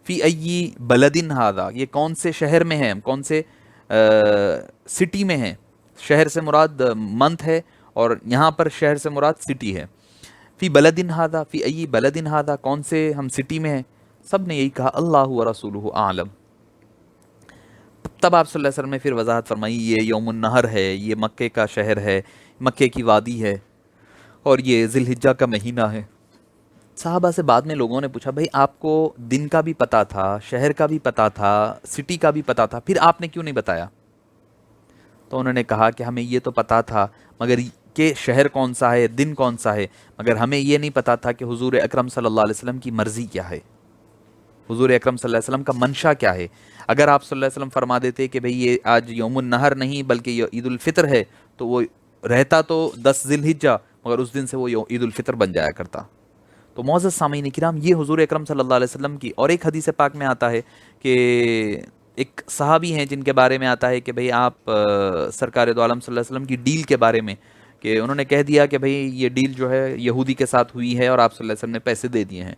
فی ای بلد ھذا، یہ کون سے شہر میں ہیں، کون سے سٹی میں ہیں؟ شہر سے مراد منتھ ہے اور یہاں پر شہر سے مراد سٹی ہے۔ فی بلد ھذا، فی ای بلد ھذا، کون سے ہم سٹی میں ہیں؟ سب نے یہی کہا اللہ و رسولہ اعلم۔ تب آپ صلی اللہ علیہ وسلم نے پھر وضاحت فرمائی، یہ یوم النحر ہے، یہ مکے کا شہر ہے، مکے کی وادی ہے، اور یہ ذی الحجہ کا مہینہ ہے۔ صحابہ سے بعد میں لوگوں نے پوچھا بھائی آپ کو دن کا بھی پتا تھا، شہر کا بھی پتا تھا، سٹی کا بھی پتا تھا، پھر آپ نے کیوں نہیں بتایا؟ تو انہوں نے کہا کہ ہمیں یہ تو پتا تھا مگر کہ شہر کون سا ہے، دن کون سا ہے، مگر ہمیں یہ نہیں پتا تھا کہ حضور اکرم صلی اللہ علیہ وسلم کی مرضی کیا ہے، حضور اکرم صلی اللہ علیہ وسلم کا منشا کیا ہے۔ اگر آپ صلی اللہ علیہ وسلم فرما دیتے کہ بھئی یہ آج یوم النحر نہیں بلکہ یہ عید الفطر ہے تو وہ رہتا تو 10 ذی الحجہ، مگر اس دن سے وہ عید الفطر بن جایا کرتا۔ تو معزز سامعین کرام، یہ حضور اکرم صلی اللہ علیہ وسلم کی، اور ایک حدیث پاک میں آتا ہے کہ ایک صحابی ہیں جن کے بارے میں آتا ہے کہ بھئی آپ سرکار دو عالم صلی اللہ علیہ وسلم کی ڈیل کے بارے میں، کہ انہوں نے کہہ دیا کہ بھئی یہ ڈیل جو ہے یہودی کے ساتھ ہوئی ہے اور آپ صلی اللہ علیہ وسلم نے پیسے دے دیے ہیں۔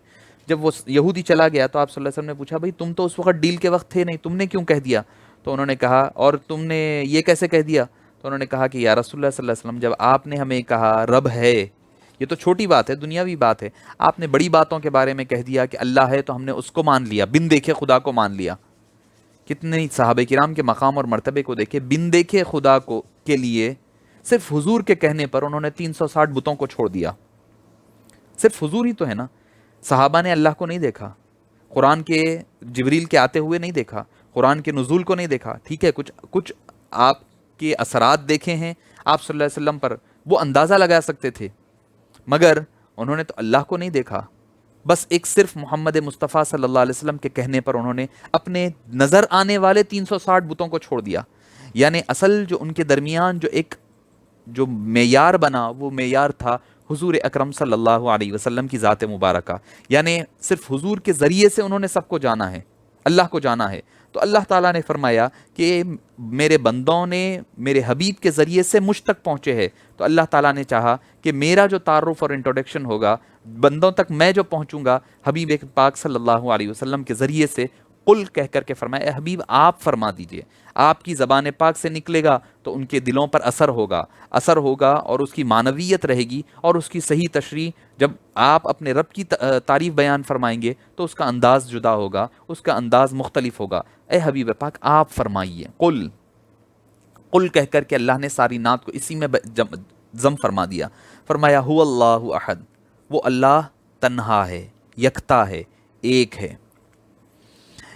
جب وہ یہودی چلا گیا تو آپ صلی اللہ علیہ وسلم نے پوچھا بھئی تم تو اس وقت ڈیل کے وقت تھے نہیں، تم نے کیوں کہہ دیا؟ تو انہوں نے کہا اور تم نے یہ کیسے کہہ دیا؟ تو انہوں نے کہا کہ یا رسول اللہ صلی اللہ علیہ وسلم، جب آپ نے ہمیں کہا رب ہے، یہ تو چھوٹی بات ہے، دنیاوی بات ہے، آپ نے بڑی باتوں کے بارے میں کہہ دیا کہ اللہ ہے تو ہم نے اس کو مان لیا، بن دیکھے خدا کو مان لیا۔ کتنے صحابہ کرام کے مقام اور مرتبے کو دیکھے، بن دیکھے خدا کو کے لیے صرف حضور کے کہنے پر انہوں نے 360 بتوں کو چھوڑ دیا۔ صرف حضور ہی تو ہے نا، صحابہ نے اللہ کو نہیں دیکھا، قرآن کے جبریل کے آتے ہوئے نہیں دیکھا، قرآن کے نزول کو نہیں دیکھا، ٹھیک ہے کچھ آپ کے اثرات دیکھے ہیں آپ صلی اللہ علیہ وسلم پر، وہ اندازہ لگا سکتے تھے، مگر انہوں نے تو اللہ کو نہیں دیکھا۔ بس ایک صرف محمد مصطفیٰ صلی اللہ علیہ وسلم کے کہنے پر انہوں نے اپنے نظر آنے والے 360 بتوں کو چھوڑ دیا۔ یعنی اصل جو ان کے درمیان جو معیار بنا، وہ معیار تھا حضور اکرم صلی اللہ علیہ وسلم کی ذات مبارکہ، یعنی صرف حضور کے ذریعے سے انہوں نے سب کو جانا ہے، اللہ کو جانا ہے۔ تو اللہ تعالیٰ نے فرمایا کہ میرے بندوں نے میرے حبیب کے ذریعے سے مجھ تک پہنچے ہیں، تو اللہ تعالیٰ نے چاہا کہ میرا جو تعارف اور انٹروڈکشن ہوگا بندوں تک، میں جو پہنچوں گا حبیب پاک صلی اللہ علیہ وسلم کے ذریعے سے، قل کہہ کر کے فرمایا اے حبیب آپ فرما دیجئے، آپ کی زبان پاک سے نکلے گا تو ان کے دلوں پر اثر ہوگا اور اس کی معنویت رہے گی، اور اس کی صحیح تشریح جب آپ اپنے رب کی تعریف بیان فرمائیں گے تو اس کا انداز جدا ہوگا، اس کا انداز مختلف ہوگا۔ اے حبیب پاک آپ فرمائیے، قل قل کہہ کر کے اللہ نے ساری نعت کو اسی میں ضم فرما دیا. فرمایا هو اللہ احد، وہ اللہ تنہا ہے، یکتا ہے، ایک ہے.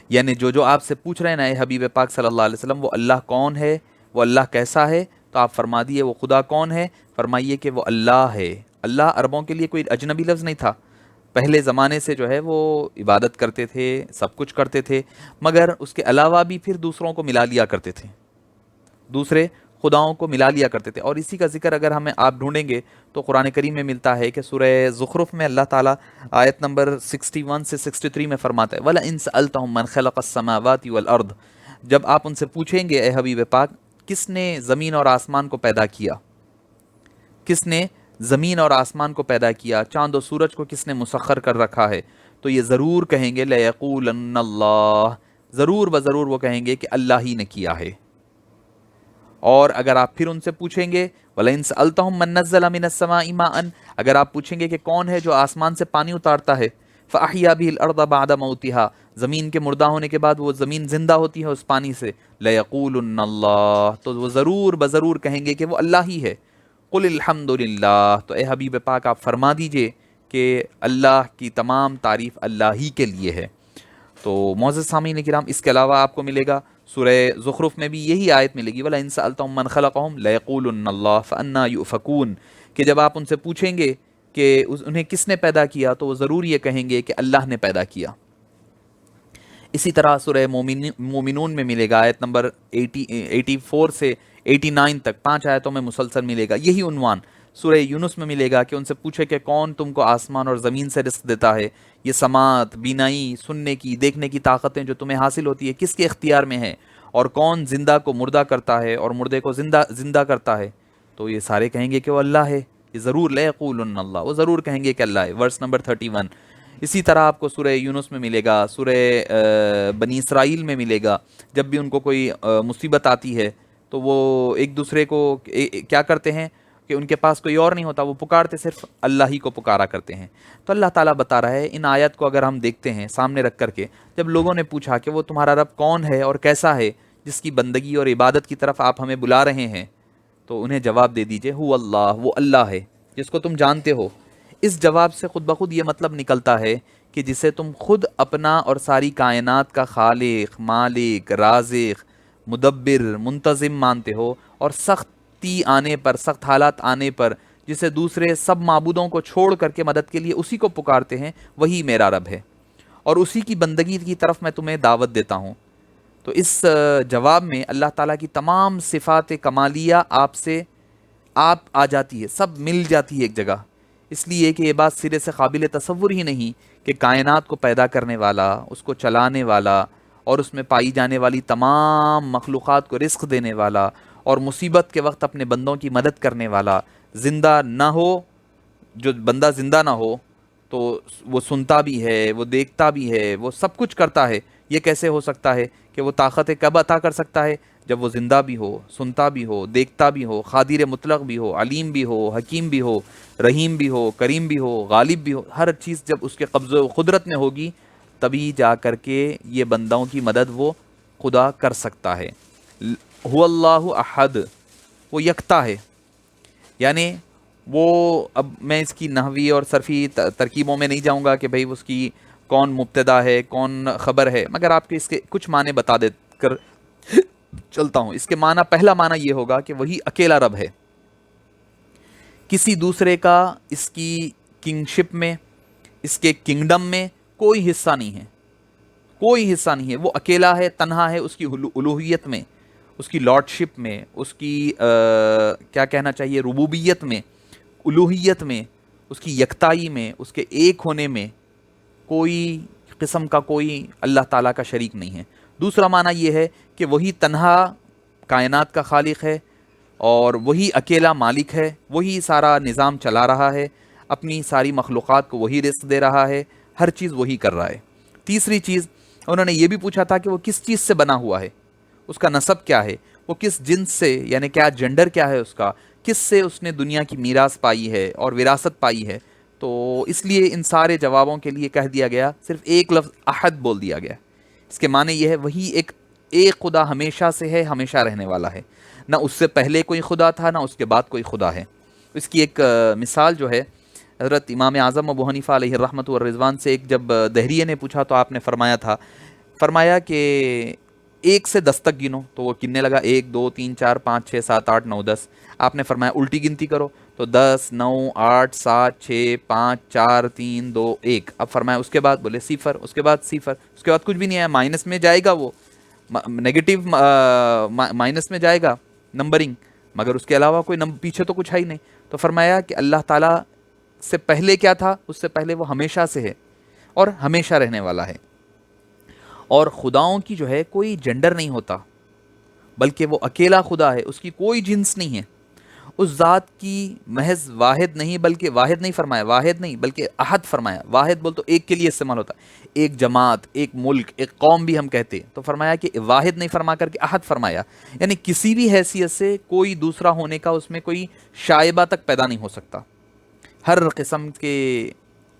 یعنی جو آپ سے پوچھ رہے ہیں نا اے حبیب پاک صلی اللہ علیہ وسلم، وہ اللہ کون ہے، وہ اللہ کیسا ہے، تو آپ فرما دیے وہ خدا کون ہے. فرمائیے کہ وہ اللہ ہے. اللہ عربوں کے لیے کوئی اجنبی لفظ نہیں تھا. پہلے زمانے سے جو ہے وہ عبادت کرتے تھے، سب کچھ کرتے تھے، مگر اس کے علاوہ بھی پھر دوسروں کو ملا لیا کرتے تھے، دوسرے خداؤں کو ملا لیا کرتے تھے. اور اسی کا ذکر اگر ہمیں آپ ڈھونڈیں گے تو قرآن کریم میں ملتا ہے کہ سورہ زخرف میں اللہ تعالیٰ آیت نمبر 61 سے 63 میں فرماتا ہے وَلَئِن سَأَلْتَهُم مَّن خَلَقَ السَّمَاوَاتِ وَالْأَرْضِ، جب آپ ان سے پوچھیں گے اے حبیب پاک کس نے زمین اور آسمان کو پیدا کیا، کس نے زمین اور آسمان کو پیدا کیا، چاند و سورج کو کس نے مسخر کر رکھا ہے، تو یہ ضرور کہیں گے لَيَقُولَنَّ اللَّهُ، ضرور بضرور وہ کہیں گے کہ اللہ ہی نے کیا ہے. اور اگر آپ پھر ان سے پوچھیں گے وَلَئِن سَأَلْتَهُم مَّن نَّزَّلَ مِنَ السَّمَاءِ مَاءً، اگر آپ پوچھیں گے کہ کون ہے جو آسمان سے پانی اتارتا ہے، فَأَحْيَا بِهِ الْأَرْضَ بَعْدَ مَوْتِهَا، زمین کے مردہ ہونے کے بعد وہ زمین زندہ ہوتی ہے اس پانی سے، لَيَقُولُنَّ اللَّهُ، تو وہ ضرور بضرور کہیں گے کہ وہ اللہ ہی ہے. قُلِ الْحَمْدُ لِلَّهِ، تو اے حبیب پاک آپ فرما دیجئے کہ اللہ کی تمام تعریف اللہ ہی کے لیے ہے. تو معزز سامعین کرام، اس کے علاوہ آپ کو ملے گا سورہ زخرف میں بھی یہی آیت ملے گی وَلَئِن سَأَلْتَهُم مَّن خَلَقَهُم لَيَقُولُنَّ اللَّهُ فَأَنَّىٰ يُؤْفَكُونَ، کہ جب آپ ان سے پوچھیں گے کہ انہیں کس نے پیدا کیا تو وہ ضرور یہ کہیں گے کہ اللہ نے پیدا کیا. اسی طرح سورہ مومنون میں ملے گا آیت نمبر 84 سے 89 تک، 5 آیتوں میں مسلسل ملے گا یہی عنوان. سورہ یونس میں ملے گا کہ ان سے پوچھے کہ کون تم کو آسمان اور زمین سے رزق دیتا ہے، یہ سماعت، بینائی، سننے کی، دیکھنے کی طاقتیں جو تمہیں حاصل ہوتی ہے کس کے اختیار میں ہے، اور کون زندہ کو مردہ کرتا ہے اور مردے کو زندہ کرتا ہے، تو یہ سارے کہیں گے کہ وہ اللہ ہے. یہ ضرور لَيَقُولُنَّ اللَّهُ، وہ ضرور کہیں گے کہ اللہ ہے. Verse number 31. اسی طرح آپ کو سورہ یونس میں ملے گا، سورہ بنی اسرائیل میں ملے گا، جب بھی ان کو کوئی مصیبت آتی ہے تو وہ ایک دوسرے کو کیا کرتے ہیں کہ ان کے پاس کوئی اور نہیں ہوتا، وہ پکارتے صرف اللہ ہی کو پکارا کرتے ہیں. تو اللہ تعالیٰ بتا رہا ہے ان آیت کو اگر ہم دیکھتے ہیں سامنے رکھ کر کے، جب لوگوں نے پوچھا کہ وہ تمہارا رب کون ہے اور کیسا ہے جس کی بندگی اور عبادت کی طرف آپ ہمیں بلا رہے ہیں، تو انہیں جواب دے دیجئے هو اللہ، وہ اللہ ہے جس کو تم جانتے ہو. اس جواب سے خود بخود یہ مطلب نکلتا ہے کہ جسے تم خود اپنا اور ساری کائنات کا خالق، مالک، رازق، مدبر، منتظم مانتے ہو، اور سختی آنے پر، سخت حالات آنے پر جسے دوسرے سب معبودوں کو چھوڑ کر کے مدد کے لیے اسی کو پکارتے ہیں، وہی میرا رب ہے اور اسی کی بندگی کی طرف میں تمہیں دعوت دیتا ہوں. تو اس جواب میں اللہ تعالیٰ کی تمام صفات کمالیہ آپ آ جاتی ہے، سب مل جاتی ہے ایک جگہ. اس لیے کہ یہ بات سرے سے قابل تصور ہی نہیں کہ کائنات کو پیدا کرنے والا، اس کو چلانے والا، اور اس میں پائی جانے والی تمام مخلوقات کو رزق دینے والا، اور مصیبت کے وقت اپنے بندوں کی مدد کرنے والا، زندہ نہ ہو، جو بندہ زندہ نہ ہو تو وہ سنتا بھی ہے، وہ دیکھتا بھی ہے، وہ سب کچھ کرتا ہے. یہ کیسے ہو سکتا ہے کہ وہ طاقتیں کب عطا کر سکتا ہے؟ جب وہ زندہ بھی ہو، سنتا بھی ہو، دیکھتا بھی ہو، قادر مطلق بھی ہو، علیم بھی ہو، حکیم بھی ہو، رحیم بھی ہو، کریم بھی ہو، غالب بھی ہو. ہر چیز جب اس کے قبضے و قدرت میں ہوگی تبھی جا کر کے یہ بندوں کی مدد وہ خدا کر سکتا ہے. هو اللہ احد، وہ یکتا ہے. یعنی وہ، اب میں اس کی نحوی اور صرفی ترکیبوں میں نہیں جاؤں گا کہ بھئی اس کی کون مبتدا ہے کون خبر ہے، مگر آپ کے اس کے کچھ معنی بتا دے کر چلتا ہوں. اس کے معنی، پہلا معنی یہ ہوگا کہ وہی اکیلا رب ہے، کسی دوسرے کا اس کی کنگشپ میں، اس کے کنگڈم میں کوئی حصہ نہیں ہے، کوئی حصہ نہیں ہے. وہ اکیلا ہے، تنہا ہے اس کی الوہیت میں، اس کی لارڈشپ میں، اس کی کیا کہنا چاہیے، ربوبیت میں، الوہیت میں، اس کی یکتائی میں، اس کے ایک ہونے میں کوئی قسم کا کوئی اللہ تعالیٰ کا شریک نہیں ہے. دوسرا معنی یہ ہے کہ وہی تنہا کائنات کا خالق ہے اور وہی اکیلا مالک ہے، وہی سارا نظام چلا رہا ہے، اپنی ساری مخلوقات کو وہی رزق دے رہا ہے، ہر چیز وہی کر رہا ہے. تیسری چیز انہوں نے یہ بھی پوچھا تھا کہ وہ کس چیز سے بنا ہوا ہے، اس کا نسب کیا ہے، وہ کس جنس سے، یعنی کیا جنڈر کیا ہے اس کا، کس سے اس نے دنیا کی میراث پائی ہے اور وراثت پائی ہے. تو اس لیے ان سارے جوابوں کے لیے کہہ دیا گیا، صرف ایک لفظ احد بول دیا گیا. اس کے معنی یہ ہے وہی ایک ایک خدا ہمیشہ سے ہے، ہمیشہ رہنے والا ہے، نہ اس سے پہلے کوئی خدا تھا نہ اس کے بعد کوئی خدا ہے۔ اس کی ایک مثال جو ہے، حضرت امام اعظم ابو حنیفہ علیہ الرحمۃ والرضوان سے ایک جب دہریے نے پوچھا تو آپ نے فرمایا تھا، فرمایا کہ ایک سے 10 تک گنو، تو وہ گننے لگا 1 2 3 4 5 6 7 8 9 10۔ آپ نے فرمایا الٹی گنتی کرو، تو 10 9 8 7 6 5 4 3 2 1۔ اب فرمایا اس کے بعد، بولے صفر، اس کے بعد صفر، اس کے بعد کچھ بھی نہیں ہے، مائنس میں جائے گا، وہ نیگیٹو مائنس میں جائے گا نمبرنگ، مگر اس کے علاوہ کوئی پیچھے تو کچھ ہے ہی نہیں۔ تو فرمایا کہ اللہ تعالیٰ سے پہلے کیا تھا، اس سے پہلے وہ ہمیشہ سے ہے اور ہمیشہ رہنے والا ہے۔ اور خداؤں کی جو ہے کوئی جنڈر نہیں ہوتا، بلکہ وہ اکیلا خدا ہے، اس کی کوئی جنس نہیں ہے، اس ذات کی محض واحد نہیں، بلکہ واحد نہیں فرمایا، واحد نہیں بلکہ احد فرمایا۔ واحد بول تو ایک کے لیے استعمال ہوتا ہے، ایک جماعت، ایک ملک، ایک قوم بھی ہم کہتے ہیں، تو فرمایا کہ واحد نہیں فرما کر کے احد فرمایا، یعنی کسی بھی حیثیت سے کوئی دوسرا ہونے کا اس میں کوئی شائبہ تک پیدا نہیں ہو سکتا۔ ہر قسم کے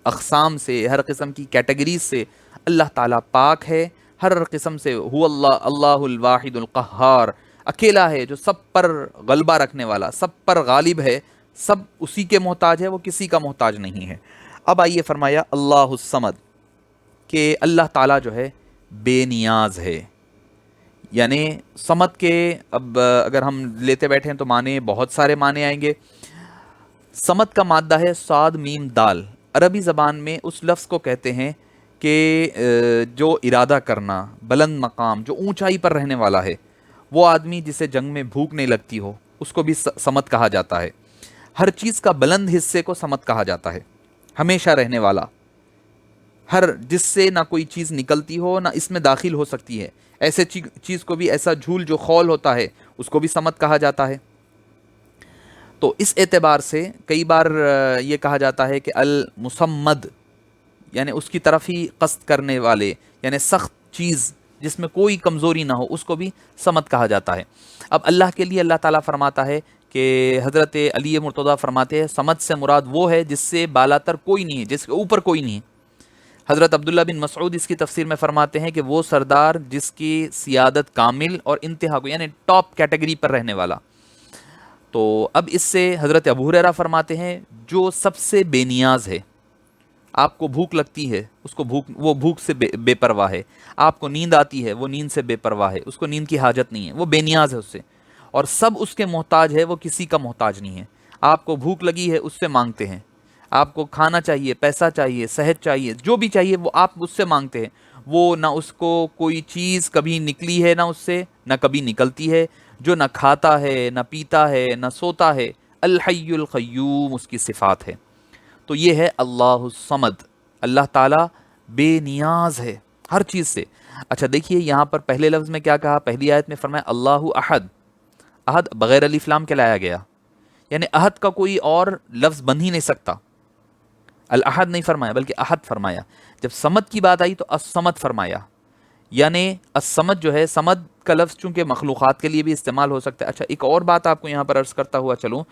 اقسام سے، ہر قسم کی کیٹیگریز سے اللہ تعالیٰ پاک ہے، ہر قسم سے ہو اللہ الواحد القہار، اکیلا ہے جو سب پر غلبہ رکھنے والا، سب پر غالب ہے، سب اسی کے محتاج ہے، وہ کسی کا محتاج نہیں ہے۔ اب آئیے فرمایا اللہ الصمد، کہ اللہ تعالیٰ جو ہے بے نیاز ہے، یعنی صمد کے اب اگر ہم لیتے بیٹھے ہیں تو معنی بہت سارے معنی آئیں گے۔ صمد کا مادہ ہے صاد میم دال، عربی زبان میں اس لفظ کو کہتے ہیں کہ جو ارادہ کرنا، بلند مقام، جو اونچائی پر رہنے والا ہے، وہ آدمی جسے جنگ میں بھوک نہیں لگتی ہو اس کو بھی صمد کہا جاتا ہے۔ ہر چیز کا بلند حصے کو صمد کہا جاتا ہے، ہمیشہ رہنے والا، ہر جس سے نہ کوئی چیز نکلتی ہو نہ اس میں داخل ہو سکتی ہے، ایسے چیز کو بھی، ایسا جھول جو خول ہوتا ہے اس کو بھی صمد کہا جاتا ہے۔ تو اس اعتبار سے کئی بار یہ کہا جاتا ہے کہ المصمد، یعنی اس کی طرف ہی قصد کرنے والے، یعنی سخت چیز جس میں کوئی کمزوری نہ ہو اس کو بھی صمد کہا جاتا ہے۔ اب اللہ کے لیے اللہ تعالیٰ فرماتا ہے کہ حضرت علی مرتضیٰ فرماتے ہیں صمد سے مراد وہ ہے جس سے بالاتر کوئی نہیں ہے، جس کے اوپر کوئی نہیں ہے۔ حضرت عبداللہ بن مسعود اس کی تفسیر میں فرماتے ہیں کہ وہ سردار جس کی سیادت کامل اور انتہا کو، یعنی ٹاپ کیٹیگری پر رہنے والا۔ تو اب اس سے حضرت ابو ہریرہ فرماتے ہیں جو سب سے بے نیاز ہے، آپ کو بھوک لگتی ہے اس کو وہ بھوک سے بے پرواہ ہے، آپ کو نیند آتی ہے وہ نیند سے بے پرواہ ہے، اس کو نیند کی حاجت نہیں ہے، وہ بے نیاز ہے اس سے، اور سب اس کے محتاج ہے، وہ کسی کا محتاج نہیں ہے۔ آپ کو بھوک لگی ہے اس سے مانگتے ہیں، آپ کو کھانا چاہیے، پیسہ چاہیے، صحت چاہیے، جو بھی چاہیے وہ آپ اس سے مانگتے ہیں، وہ نہ اس کو کوئی چیز کبھی نکلی ہے نہ اس سے نہ کبھی نکلتی ہے، جو نہ کھاتا ہے نہ پیتا ہے نہ سوتا ہے، الحی القیوم اس کی صفات ہے۔ تو یہ ہے اللہ الصمد، اللہ تعالیٰ بے نیاز ہے ہر چیز سے۔ اچھا دیکھیے یہاں پر پہلے لفظ میں کیا کہا، پہلی آیت میں فرمایا اللہ احد، احد بغیر الف لام کے لایا گیا، یعنی احد کا کوئی اور لفظ بن ہی نہیں سکتا، الاحد نہیں فرمایا بلکہ احد فرمایا۔ جب صمد کی بات آئی تو الصمد فرمایا، یعنی الصمد جو ہے، صمد کا لفظ چونکہ مخلوقات کے لیے بھی استعمال ہو سکتا ہے۔ اچھا ایک اور بات آپ کو یہاں پر عرض کرتا ہوا چلوں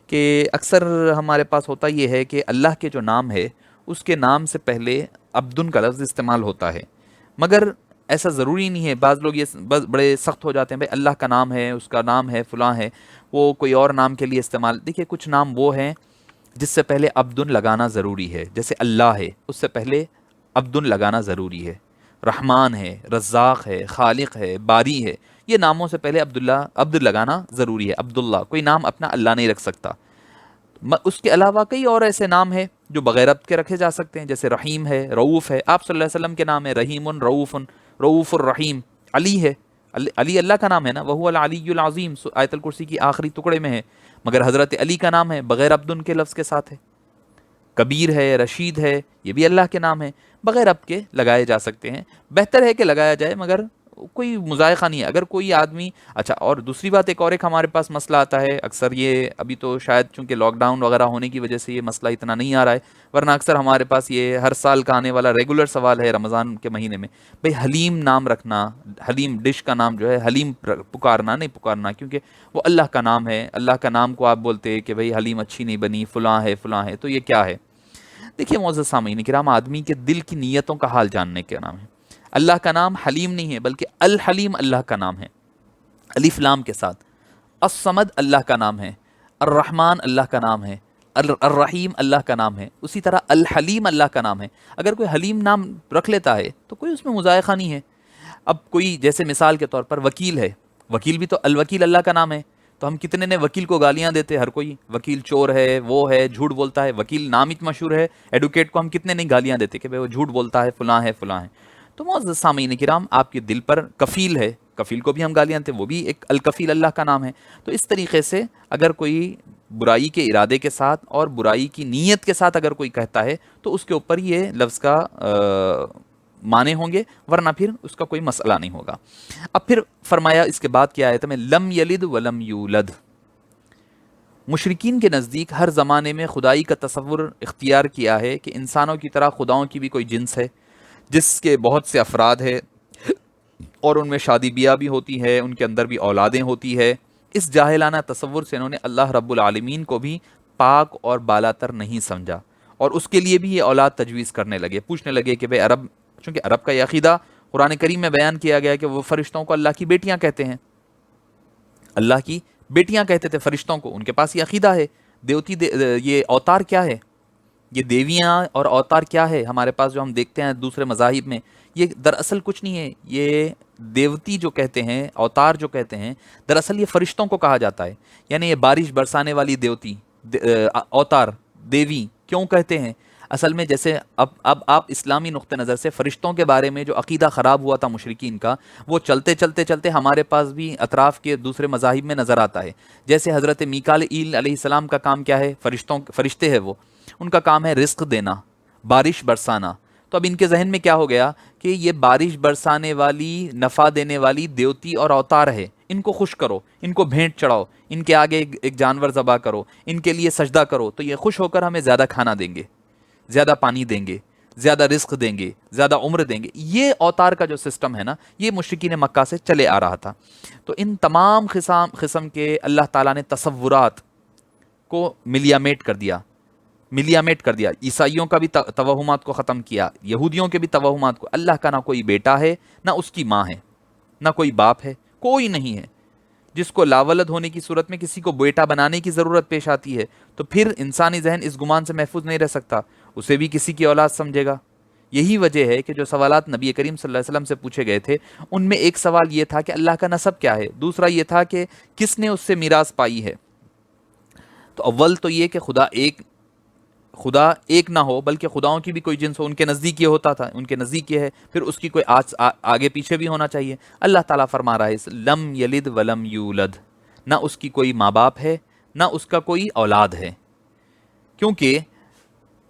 کہ اکثر ہمارے پاس ہوتا یہ ہے کہ اللہ کے جو نام ہے اس کے نام سے پہلے عبدن کا لفظ استعمال ہوتا ہے، مگر ایسا ضروری نہیں ہے۔ بعض لوگ یہ بڑے سخت ہو جاتے ہیں، بھائی اللہ کا نام ہے، اس کا نام ہے فلاں ہے، وہ کوئی اور نام کے لیے استعمال۔ دیکھیے کچھ نام وہ ہیں جس سے پہلے عبدن لگانا ضروری ہے، جیسے اللہ ہے اس سے پہلے عبدن لگانا ضروری ہے، رحمان ہے، رزاق ہے، خالق ہے، باری ہے، یہ ناموں سے پہلے عبد لگانا ضروری ہے۔ عبداللہ کوئی نام اپنا اللہ نہیں رکھ سکتا۔ اس کے علاوہ کئی اور ایسے نام ہیں جو بغیر عبد کے رکھے جا سکتے ہیں، جیسے رحیم ہے، رعوف ہے، آپ صلی اللہ علیہ وسلم کے نام ہے رحیم، رعوف الرحیم۔ علی ہے، علی اللہ کا نام ہے نا، وہو العلی العظیم، آیت الکرسی کی آخری ٹکڑے میں ہے، مگر حضرت علی کا نام ہے بغیر عبدن کے لفظ کے ساتھ ہے۔ کبیر ہے، رشید ہے، یہ بھی اللہ کے نام ہے، بغیر عبد کے لگائے جا سکتے ہیں، بہتر ہے کہ لگایا جائے مگر کوئی مذائقہ نہیں ہے۔ اگر کوئی آدمی، اچھا اور دوسری بات ایک ہمارے پاس مسئلہ آتا ہے اکثر، یہ ابھی تو شاید چونکہ لاک ڈاؤن وغیرہ ہونے کی وجہ سے یہ مسئلہ اتنا نہیں آ رہا ہے، ورنہ اکثر ہمارے پاس یہ ہر سال کا آنے والا ریگولر سوال ہے رمضان کے مہینے میں، بھئی حلیم نام رکھنا، حلیم ڈش کا نام جو ہے حلیم پکارنا نہیں پکارنا، کیونکہ وہ اللہ کا نام ہے، اللہ کا نام کو آپ بولتے ہیں کہ بھئی حلیم اچھی نہیں بنی، فلاں ہے، تو یہ کیا ہے؟ دیکھیے معزز سامعین کرام، آدمی کے دل کی نیتوں کا حال جاننے کے نام ہے۔ اللہ کا نام حلیم نہیں ہے بلکہ الحلیم اللہ کا نام ہے، الف لام کے ساتھ۔ الصمد اللہ کا نام ہے، الرحمن اللہ کا نام ہے، الرحیم اللہ کا نام ہے، اسی طرح الحلیم اللہ کا نام ہے۔ اگر کوئی حلیم نام رکھ لیتا ہے تو کوئی اس میں مذائقہ نہیں ہے۔ اب کوئی جیسے مثال کے طور پر وکیل ہے، وکیل بھی تو الوکیل اللہ کا نام ہے، تو ہم کتنے نے وکیل کو گالیاں دیتے، ہر کوئی وکیل چور ہے، وہ ہے، جھوٹ بولتا ہے، وکیل نام اتنا مشہور ہے، ایڈوکیٹ کو ہم کتنے نہیں گالیاں دیتے کہ بھئی وہ جھوٹ بولتا ہے، فلاں ہے فلاں ہے۔ تو معزز سامعین کرام، آپ کے دل پر کفیل ہے، کفیل کو بھی ہم گالیاں دیتے، وہ بھی ایک الکفیل اللہ کا نام ہے۔ تو اس طریقے سے اگر کوئی برائی کے ارادے کے ساتھ اور برائی کی نیت کے ساتھ اگر کوئی کہتا ہے تو اس کے اوپر یہ لفظ کا معنی ہوں گے، ورنہ پھر اس کا کوئی مسئلہ نہیں ہوگا۔ اب پھر فرمایا اس کے بعد کیا آیت میں، لم یلد ولم یولد۔ مشرکین کے نزدیک ہر زمانے میں خدائی کا تصور اختیار کیا ہے کہ انسانوں کی طرح خداؤں کی بھی کوئی جنس ہے جس کے بہت سے افراد ہیں اور ان میں شادی بیاہ بھی ہوتی ہے، ان کے اندر بھی اولادیں ہوتی ہے۔ اس جاہلانہ تصور سے انہوں نے اللہ رب العالمین کو بھی پاک اور بالاتر نہیں سمجھا، اور اس کے لیے بھی یہ اولاد تجویز کرنے لگے، پوچھنے لگے کہ بھئی عرب، چونکہ عرب کا یہ عقیدہ قرآن کریم میں بیان کیا گیا کہ وہ فرشتوں کو اللہ کی بیٹیاں کہتے ہیں، اللہ کی بیٹیاں کہتے تھے فرشتوں کو، ان کے پاس یہ عقیدہ ہے۔ دیوتی یہ اوتار کیا ہے، یہ دیویاں اور اوتار کیا ہے ہمارے پاس جو ہم دیکھتے ہیں دوسرے مذاہب میں، یہ دراصل کچھ نہیں ہے۔ یہ دیوتی جو کہتے ہیں، اوتار جو کہتے ہیں، دراصل یہ فرشتوں کو کہا جاتا ہے۔ یعنی یہ بارش برسانے والی دیوتی، اوتار، دیوی کیوں کہتے ہیں؟ اصل میں جیسے اب آپ اسلامی نقطہ نظر سے فرشتوں کے بارے میں جو عقیدہ خراب ہوا تھا مشرکین کا، وہ چلتے چلتے چلتے ہمارے پاس بھی اطراف کے دوسرے مذاہب میں نظر آتا ہے۔ جیسے حضرت میکائیل علیہ السلام کا کام کیا ہے؟ فرشتے ہیں وہ، ان کا کام ہے رزق دینا، بارش برسانا۔ تو اب ان کے ذہن میں کیا ہو گیا کہ یہ بارش برسانے والی، نفع دینے والی دیوتی اور اوتار ہے، ان کو خوش کرو، ان کو بھینٹ چڑھاؤ، ان کے آگے ایک جانور ذبح کرو، ان کے لیے سجدہ کرو، تو یہ خوش ہو کر ہمیں زیادہ کھانا دیں گے، زیادہ پانی دیں گے، زیادہ رزق دیں گے، زیادہ عمر دیں گے۔ یہ اوتار کا جو سسٹم ہے نا، یہ مشرکین مکہ سے چلے آ رہا تھا۔ تو ان تمام قسم کے اللہ تعالیٰ نے تصورات کو ملیامیٹ کر دیا، عیسائیوں کا بھی توہمات کو ختم کیا، یہودیوں کے بھی توہمات کو۔ اللہ کا نہ کوئی بیٹا ہے، نہ اس کی ماں ہے، نہ کوئی باپ ہے، کوئی نہیں ہے۔ جس کو لاولد ہونے کی صورت میں کسی کو بیٹا بنانے کی ضرورت پیش آتی ہے تو پھر انسانی ذہن اس گمان سے محفوظ نہیں رہ سکتا، اسے بھی کسی کی اولاد سمجھے گا۔ یہی وجہ ہے کہ جو سوالات نبی کریم صلی اللہ علیہ وسلم سے پوچھے گئے تھے، ان میں ایک سوال یہ تھا کہ اللہ کا نسب کیا ہے، دوسرا یہ تھا کہ کس نے اس سے میراث پائی ہے۔ تو اول تو یہ کہ خدا ایک نہ ہو بلکہ خداؤں کی بھی کوئی جنس ہو، ان کے نزدیک یہ ہوتا تھا، ان کے نزدیک یہ ہے، پھر اس کی کوئی آگے پیچھے بھی ہونا چاہیے۔ اللہ تعالیٰ فرما رہا ہے لم یلد ولم یولد، نہ اس کی کوئی ماں باپ ہے، نہ اس کا کوئی اولاد ہے۔ کیونکہ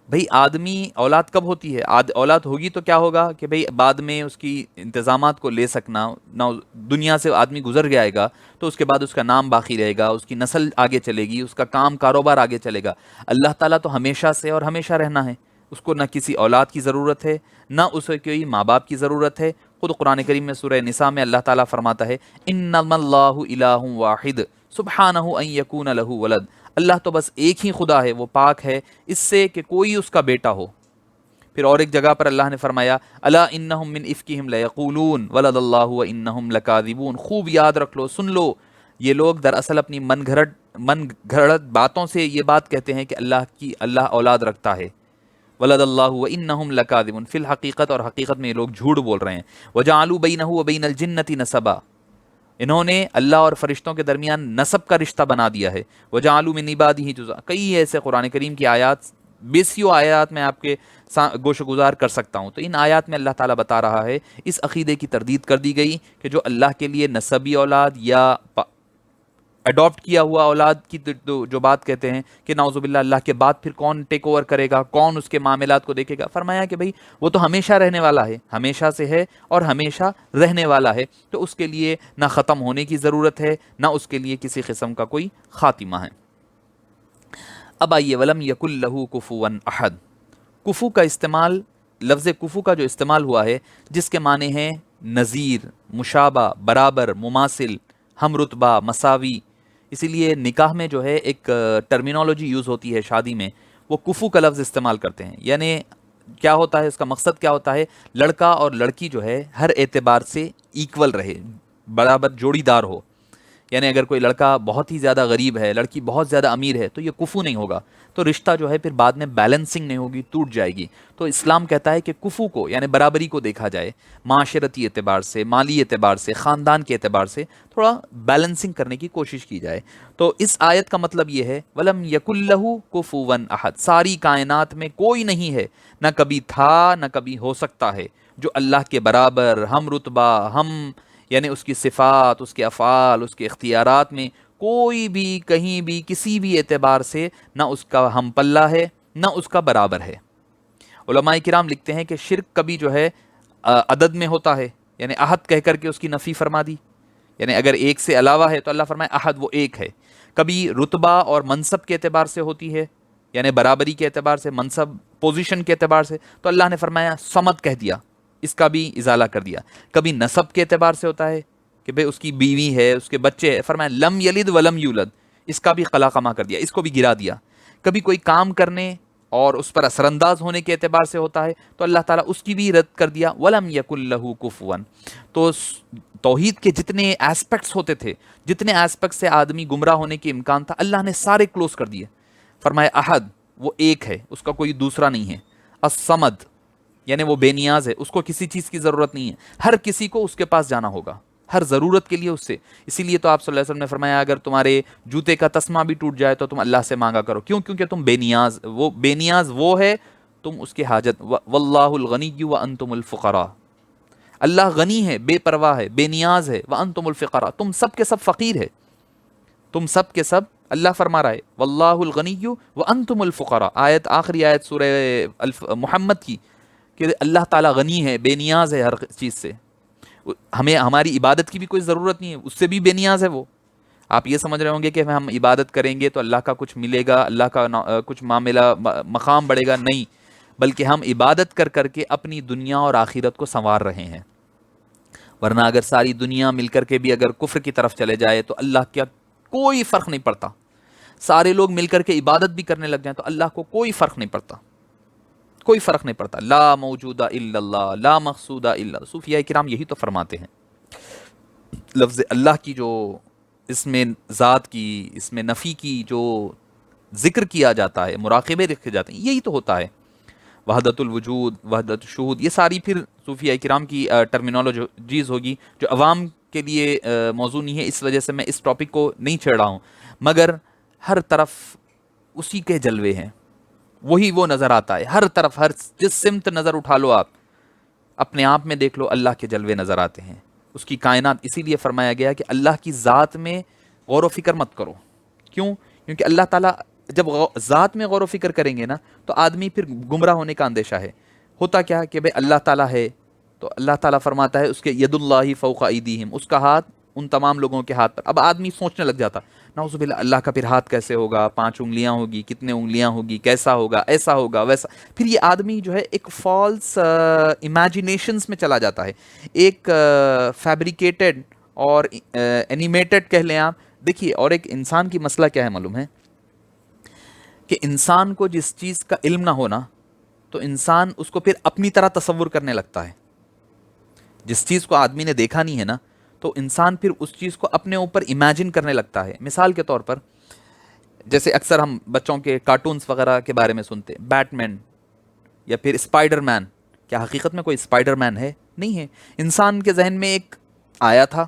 بھئی آدمی اولاد کب ہوتی ہے؟ اولاد ہوگی تو کیا ہوگا کہ بھئی بعد میں اس کی انتظامات کو لے سکنا، نہ دنیا سے آدمی گزر جائے گا تو اس کے بعد اس کا نام باقی رہے گا، اس کی نسل آگے چلے گی، اس کا کام کاروبار آگے چلے گا۔ اللہ تعالیٰ تو ہمیشہ سے اور ہمیشہ رہنا ہے، اس کو نہ کسی اولاد کی ضرورت ہے، نہ اسے کوئی ماں باپ کی ضرورت ہے۔ خود قرآن کریم میں سورہ نساء میں اللہ تعالیٰ فرماتا ہے انما اللہ الہ واحد سبحانہ ان یکون لہ ولد، اللہ تو بس ایک ہی خدا ہے، وہ پاک ہے اس سے کہ کوئی اس کا بیٹا ہو۔ پھر اور ایک جگہ پر اللہ نے فرمایا الا انہم من افکہم لیقولون ولد اللہ وانہم لکاذبون، خوب یاد رکھ لو، سن لو، یہ لوگ دراصل اپنی من گھڑت باتوں سے یہ بات کہتے ہیں کہ اللہ اولاد رکھتا ہے، ولد اللہ وانہم لکاذبون، فی الحقیقت اور حقیقت میں یہ لوگ جھوٹ بول رہے ہیں۔ وجعلوا بینہ وبین الجنۃ نسبا، انہوں نے اللہ اور فرشتوں کے درمیان نسب کا رشتہ بنا دیا ہے۔ وجعلوا من عبادہ جزءا، کئی ایسے قرآن کریم کی آیات، بیسیوں آیات میں آپ کے گوش گزار کر سکتا ہوں۔ تو ان آیات میں اللہ تعالیٰ بتا رہا ہے اس عقیدے کی تردید کر دی گئی کہ جو اللہ کے لیے نسبی اولاد یا اڈاپٹ کیا ہوا اولاد کی جو بات کہتے ہیں کہ نعوذ باللہ اللہ کے بعد پھر کون ٹیک اوور کرے گا، کون اس کے معاملات کو دیکھے گا، فرمایا کہ بھئی وہ تو ہمیشہ رہنے والا ہے، ہمیشہ سے ہے اور ہمیشہ رہنے والا ہے، تو اس کے لیے نہ ختم ہونے کی ضرورت ہے، نہ اس کے لیے کسی قسم کا کوئی خاتمہ ہے۔ اب آئیے ولم یکن لہ کفوا احد، کفو کا استعمال، لفظ کفو کا جو استعمال ہوا ہے جس کے معنی ہیں نظیر، مشابہ، برابر، مماثل، ہم رتبہ، مساوی۔ اسی لیے نکاح میں جو ہے ایک ٹرمینالوجی یوز ہوتی ہے شادی میں، وہ کفو کا لفظ استعمال کرتے ہیں، یعنی کیا ہوتا ہے، اس کا مقصد کیا ہوتا ہے؟ لڑکا اور لڑکی جو ہے ہر اعتبار سے ایکول رہے، برابر جوڑی دار ہو. یعنی اگر کوئی لڑکا بہت ہی زیادہ غریب ہے، لڑکی بہت زیادہ امیر ہے، تو یہ کفو نہیں ہوگا، تو رشتہ جو ہے پھر بعد میں بیلنسنگ نہیں ہوگی، ٹوٹ جائے گی. تو اسلام کہتا ہے کہ کفو کو یعنی برابری کو دیکھا جائے، معاشرتی اعتبار سے، مالی اعتبار سے، خاندان کے اعتبار سے تھوڑا بیلنسنگ کرنے کی کوشش کی جائے. تو اس آیت کا مطلب یہ ہے وَلَمْ يَكُنْ لَهُ كُفُوًا أَحَدٌ، ساری کائنات میں کوئی نہیں ہے، نہ کبھی تھا نہ کبھی ہو سکتا ہے، جو اللہ کے برابر، ہم رتبہ، ہم یعنی اس کی صفات، اس کے افعال، اس کے اختیارات میں کوئی بھی کہیں بھی کسی بھی اعتبار سے نہ اس کا ہم پلہ ہے نہ اس کا برابر ہے. علماء کرام لکھتے ہیں کہ شرک کبھی جو ہے عدد میں ہوتا ہے، یعنی احد کہہ کر کے اس کی نفی فرما دی، یعنی اگر ایک سے علاوہ ہے تو اللہ فرمائے احد وہ ایک ہے. کبھی رتبہ اور منصب کے اعتبار سے ہوتی ہے، یعنی برابری کے اعتبار سے، منصب پوزیشن کے اعتبار سے، تو اللہ نے فرمایا صمد کہہ دیا، اس کا بھی ازالہ کر دیا. کبھی نسب کے اعتبار سے ہوتا ہے کہ بھئی اس کی بیوی ہے، اس کے بچے ہے، فرمایا لم یلد ولم یولد، اس کا بھی قلا قما کر دیا، اس کو بھی گرا دیا. کبھی کوئی کام کرنے اور اس پر اثر انداز ہونے کے اعتبار سے ہوتا ہے تو اللہ تعالیٰ اس کی بھی رد کر دیا، ولم یکن لہ کفوا. تو توحید کے جتنے ایسپیکٹس ہوتے تھے، جتنے ایسپیکٹ سے آدمی گمراہ ہونے کے امکان تھا، اللہ نے سارے کلوز کر دیے. فرمایا احد وہ ایک ہے، اس کا کوئی دوسرا نہیں ہے. الصمد یعنی وہ بے نیاز ہے، اس کو کسی چیز کی ضرورت نہیں ہے، ہر کسی کو اس کے پاس جانا ہوگا، ہر ضرورت کے لیے اس سے. اسی لیے تو آپ صلی اللہ علیہ وسلم نے فرمایا اگر تمہارے جوتے کا تسمہ بھی ٹوٹ جائے تو تم اللہ سے مانگا کرو. کیوں؟ کیونکہ تم بے نیاز، وہ بے نیاز وہ ہے، تم اس کے حاجت. واللہ الغنی وانتم الفقراء، اللہ غنی ہے، بے پرواہ ہے، بے نیاز ہے. وانتم الفقراء، تم سب کے سب فقیر ہے، تم سب کے سب. اللہ فرما رہا ہے واللہ الغنی وانتم الفقراء، آیت آخری آیت سورہ محمد کی، کہ اللہ تعالیٰ غنی ہے، بے نیاز ہے ہر چیز سے. ہمیں ہماری عبادت کی بھی کوئی ضرورت نہیں ہے، اس سے بھی بے نیاز ہے وہ. آپ یہ سمجھ رہے ہوں گے کہ ہم عبادت کریں گے تو اللہ کا کچھ ملے گا، اللہ کا کچھ معاملہ مقام بڑھے گا، نہیں، بلکہ ہم عبادت کر کر کے اپنی دنیا اور آخرت کو سنوار رہے ہیں. ورنہ اگر ساری دنیا مل کر کے بھی اگر کفر کی طرف چلے جائے تو اللہ کیا کوئی فرق نہیں پڑتا. سارے لوگ مل کر کے عبادت بھی کرنے لگ جائیں تو اللہ کو کوئی فرق نہیں پڑتا، کوئی فرق نہیں پڑتا. لا موجودہ الا اللہ، لا مقصودہ الا اللہ. صوفیاء کرام یہی تو فرماتے ہیں. لفظ اللہ کی جو اس میں ذات کی، اس میں نفی کی جو ذکر کیا جاتا ہے، مراقبے رکھے جاتے ہیں، یہی تو ہوتا ہے. وحدت الوجود، وحدت الشہود، یہ ساری پھر صوفیاء کرام کی ٹرمینالوجیز ہوگی جو عوام کے لیے موضوع نہیں ہے، اس وجہ سے میں اس ٹاپک کو نہیں چھیڑ رہا ہوں. مگر ہر طرف اسی کے جلوے ہیں، وہی وہ نظر آتا ہے ہر طرف، ہر جس سمت نظر اٹھا لو آپ، اپنے آپ میں دیکھ لو اللہ کے جلوے نظر آتے ہیں، اس کی کائنات. اسی لیے فرمایا گیا کہ اللہ کی ذات میں غور و فکر مت کرو. کیوں؟ کیونکہ اللہ تعالیٰ جب ذات میں غور و فکر کریں گے نا تو آدمی پھر گمراہ ہونے کا اندیشہ ہے. ہوتا کیا کہ بھئی اللہ تعالیٰ ہے تو اللہ تعالیٰ فرماتا ہے اس کے ید اللہ فوق ایدیہم، اس کا ہاتھ ان تمام لوگوں کے ہاتھ پر. اب آدمی سوچنے لگ جاتا نعوذ باللہ اللہ کا پھر ہاتھ کیسے ہوگا، 5 انگلیاں ہوگی، کتنے انگلیاں ہوگی، کیسا ہوگا، ایسا ہوگا ویسا. پھر یہ آدمی جو ہے ایک فالس امیجینیشنز میں چلا جاتا ہے، ایک فیبریکیٹڈ اور اینیمیٹڈ کہہ لیں آپ. دیکھیے اور ایک انسان کی مسئلہ کیا ہے معلوم ہے کہ انسان کو جس چیز کا علم نہ ہونا تو انسان اس کو پھر اپنی طرح تصور کرنے لگتا ہے. جس چیز کو آدمی نے دیکھا نہیں ہے نا تو انسان پھر اس چیز کو اپنے اوپر امیجن کرنے لگتا ہے. مثال کے طور پر جیسے اکثر ہم بچوں کے کارٹونز وغیرہ کے بارے میں سنتے، بیٹ مین یا پھر اسپائڈر مین. کیا حقیقت میں کوئی اسپائڈر مین ہے؟ نہیں ہے. انسان کے ذہن میں ایک آیا تھا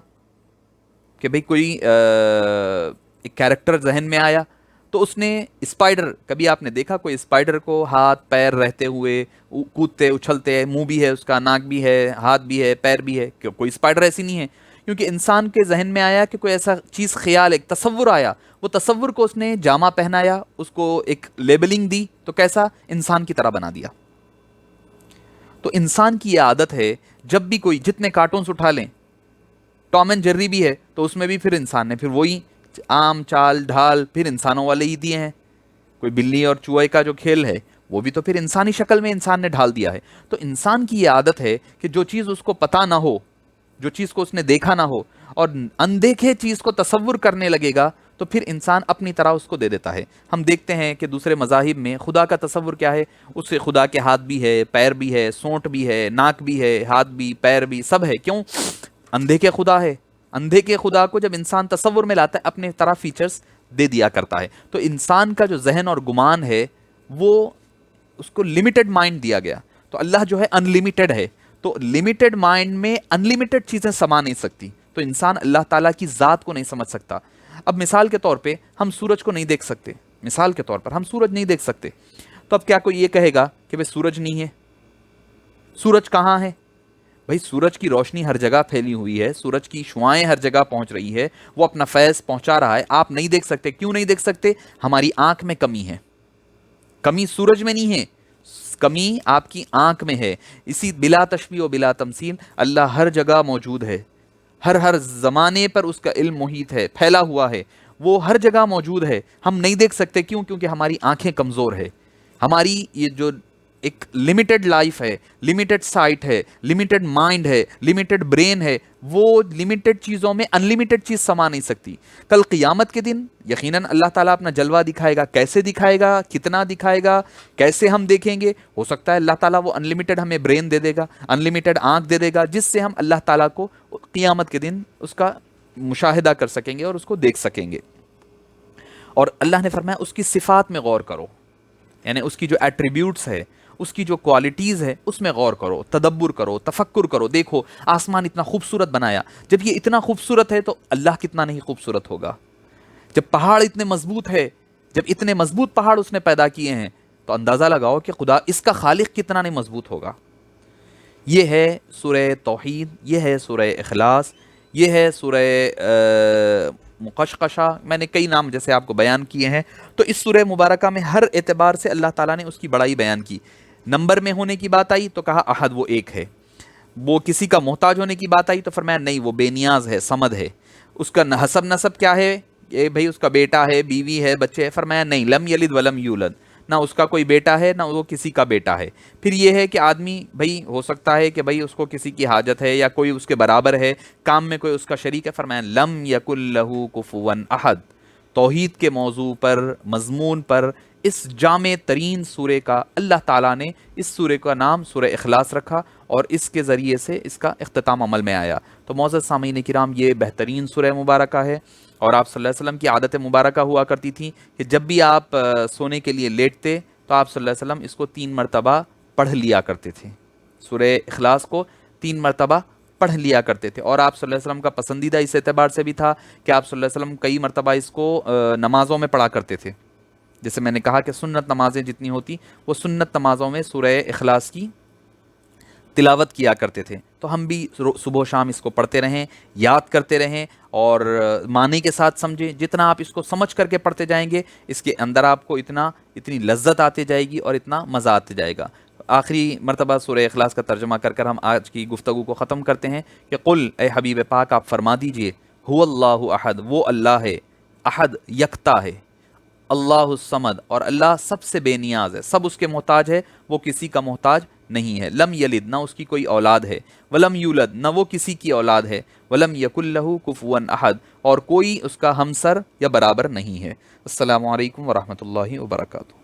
کہ بھئی کوئی ایک کیریکٹر ذہن میں آیا تو اس نے اسپائڈر، کبھی آپ نے دیکھا کوئی اسپائڈر کو ہاتھ پیر رہتے ہوئے کودتے اچھلتے، منہ بھی ہے اس کا، ناک بھی ہے، ہاتھ بھی ہے، پیر بھی ہے؟ کوئی اسپائڈر ایسی نہیں ہے. کیونکہ انسان کے ذہن میں آیا کہ کوئی ایسا چیز، خیال، ایک تصور آیا، وہ تصور کو اس نے جامہ پہنایا، اس کو ایک لیبلنگ دی تو کیسا انسان کی طرح بنا دیا. تو انسان کی یہ عادت ہے جب بھی کوئی، جتنے کارٹونز اٹھا لیں، ٹام اینڈ جیری بھی ہے تو اس میں بھی پھر انسان نے پھر وہی عام چال ڈھال پھر انسانوں والے ہی دیے ہیں. کوئی بلی اور چوہے کا جو کھیل ہے وہ بھی تو پھر انسانی شکل میں انسان نے ڈھال دیا ہے. تو انسان کی یہ عادت ہے کہ جو چیز اس کو پتہ نہ ہو، جو چیز کو اس نے دیکھا نہ ہو، اور اندیکھے چیز کو تصور کرنے لگے گا تو پھر انسان اپنی طرح اس کو دے دیتا ہے۔ ہم دیکھتے ہیں کہ دوسرے مذاہب میں خدا کا تصور کیا ہے، اس سے خدا کے ہاتھ بھی ہے، پیر بھی ہے، سونٹ بھی ہے، ناک بھی ہے، ہاتھ بھی، پیر بھی، سب ہے۔ کیوں؟ اندھے کے خدا ہے، اندھے کے خدا کو جب انسان تصور میں لاتا ہے اپنے طرح فیچرز دے دیا کرتا ہے۔ تو انسان کا جو ذہن اور گمان ہے وہ اس کو لمیٹڈ مائنڈ دیا گیا، تو اللہ جو ہے ان لمیٹڈ ہے، تو لمیٹڈ مائنڈ میں ان لمیٹڈ چیزیں سما نہیں سکتی، تو انسان اللہ تعالیٰ کی ذات کو نہیں سمجھ سکتا۔ اب مثال کے طور پہ ہم سورج کو نہیں دیکھ سکتے، مثال کے طور پر ہم سورج نہیں دیکھ سکتے، تو اب کیا کوئی یہ کہے گا کہ بھئی سورج نہیں ہے؟ سورج کہاں ہے؟ بھئی سورج کی روشنی ہر جگہ پھیلی ہوئی ہے، سورج کی شعاعیں ہر جگہ پہنچ رہی ہے، وہ اپنا فیض پہنچا رہا ہے، آپ نہیں دیکھ سکتے۔ کیوں نہیں دیکھ سکتے؟ ہماری آنکھ میں کمی ہے، کمی سورج میں نہیں ہے، کمی آپ کی آنکھ میں ہے۔ اسی بلا تشبیہ و بلا تمثیل اللہ ہر جگہ موجود ہے، ہر زمانے پر اس کا علم محیط ہے، پھیلا ہوا ہے، وہ ہر جگہ موجود ہے، ہم نہیں دیکھ سکتے۔ کیوں؟ کیونکہ ہماری آنکھیں کمزور ہے، ہماری یہ جو ایک لمیٹڈ لائف ہے، لمیٹڈ سائٹ ہے، لمیٹڈ مائنڈ ہے، لمیٹڈ برین ہے، وہ لمیٹڈ چیزوں میں ان لمیٹڈ چیز سما نہیں سکتی۔ کل قیامت کے دن یقیناً اللہ تعالیٰ اپنا جلوہ دکھائے گا، کیسے دکھائے گا، کتنا دکھائے گا، کیسے ہم دیکھیں گے؟ ہو سکتا ہے اللہ تعالیٰ وہ ان لمیٹڈ ہمیں برین دے دے گا، ان لمیٹڈ آنکھ دے دے گا، جس سے ہم اللہ تعالیٰ کو قیامت کے دن اس کا مشاہدہ کر سکیں گے اور اس کو دیکھ سکیں گے۔ اور اللہ نے فرمایا اس کی صفات میں غور کرو، یعنی اس کی جو ایٹریبیوٹس ہے، اس کی جو کوالٹیز ہے، اس میں غور کرو، تدبر کرو، تفکر کرو۔ دیکھو آسمان اتنا خوبصورت بنایا، جب یہ اتنا خوبصورت ہے تو اللہ کتنا نہیں خوبصورت ہوگا۔ جب پہاڑ اتنے مضبوط ہے، جب اتنے مضبوط پہاڑ اس نے پیدا کیے ہیں، تو اندازہ لگاؤ کہ خدا اس کا خالق کتنا نہیں مضبوط ہوگا۔ یہ ہے سورہ توحید، یہ ہے سورہ اخلاص، یہ ہے سورہ مقشقشہ، میں نے کئی نام جیسے آپ کو بیان کیے ہیں۔ تو اس سورہ مبارکہ میں ہر اعتبار سے اللہ تعالیٰ نے اس کی بڑائی بیان کی۔ نمبر میں ہونے کی بات آئی تو کہا احد، وہ ایک ہے۔ وہ کسی کا محتاج ہونے کی بات آئی تو فرمایا نہیں، وہ بے نیاز ہے، صمد ہے۔ اس کا حسب نسب کیا ہے؟ یہ بھئی اس کا بیٹا ہے، بیوی ہے، بچے ہے، فرمایا نہیں، لم یلد ولم یولد، نہ اس کا کوئی بیٹا ہے نہ وہ کسی کا بیٹا ہے۔ پھر یہ ہے کہ آدمی بھئی ہو سکتا ہے کہ بھئی اس کو کسی کی حاجت ہے یا کوئی اس کے برابر ہے، کام میں کوئی اس کا شریک ہے، فرمایا لم یکن لہ کفوا احد۔ توحید کے موضوع پر، مضمون پر، اس جامع ترین سورے کا اللہ تعالیٰ نے اس سورے کا نام سورہ اخلاص رکھا، اور اس کے ذریعے سے اس کا اختتام عمل میں آیا۔ تو معزز سامعین کرام، یہ بہترین سورہ مبارکہ ہے، اور آپ صلی اللہ علیہ وسلم کی عادت مبارکہ ہوا کرتی تھی کہ جب بھی آپ سونے کے لیے لیٹتے تو آپ صلی اللہ علیہ وسلم اس کو 3 مرتبہ پڑھ لیا کرتے تھے، سورہ اخلاص کو 3 مرتبہ پڑھ لیا کرتے تھے۔ اور آپ صلی اللہ علیہ وسلم کا پسندیدہ اس اعتبار سے بھی تھا کہ آپ صلی اللہ علیہ وسلم کئی مرتبہ اس کو نمازوں میں پڑھا کرتے تھے۔ جیسے میں نے کہا کہ سنت نمازیں جتنی ہوتی، وہ سنت نمازوں میں سورہ اخلاص کی تلاوت کیا کرتے تھے۔ تو ہم بھی صبح و شام اس کو پڑھتے رہیں، یاد کرتے رہیں، اور معنی کے ساتھ سمجھیں۔ جتنا آپ اس کو سمجھ کر کے پڑھتے جائیں گے، اس کے اندر آپ کو اتنی لذت آتی جائے گی اور اتنا مزہ آتے جائے گا۔ آخری مرتبہ سورہ اخلاص کا ترجمہ کر کر ہم آج کی گفتگو کو ختم کرتے ہیں کہ قل، اے حبیب پاک آپ فرما دیجئے، هو اللہ احد، وہ اللہ ہے، احد یکتا ہے، اللہ الصمد، اور اللہ سب سے بے نیاز ہے، سب اس کے محتاج ہے، وہ کسی کا محتاج نہیں ہے۔ لم یلد، نہ اس کی کوئی اولاد ہے، ولم یولد، نہ وہ کسی کی اولاد ہے، ولم یکن لہ کفوا احد، اور کوئی اس کا ہمسر یا برابر نہیں ہے۔ السلام علیکم ورحمۃ اللہ وبرکاتہ۔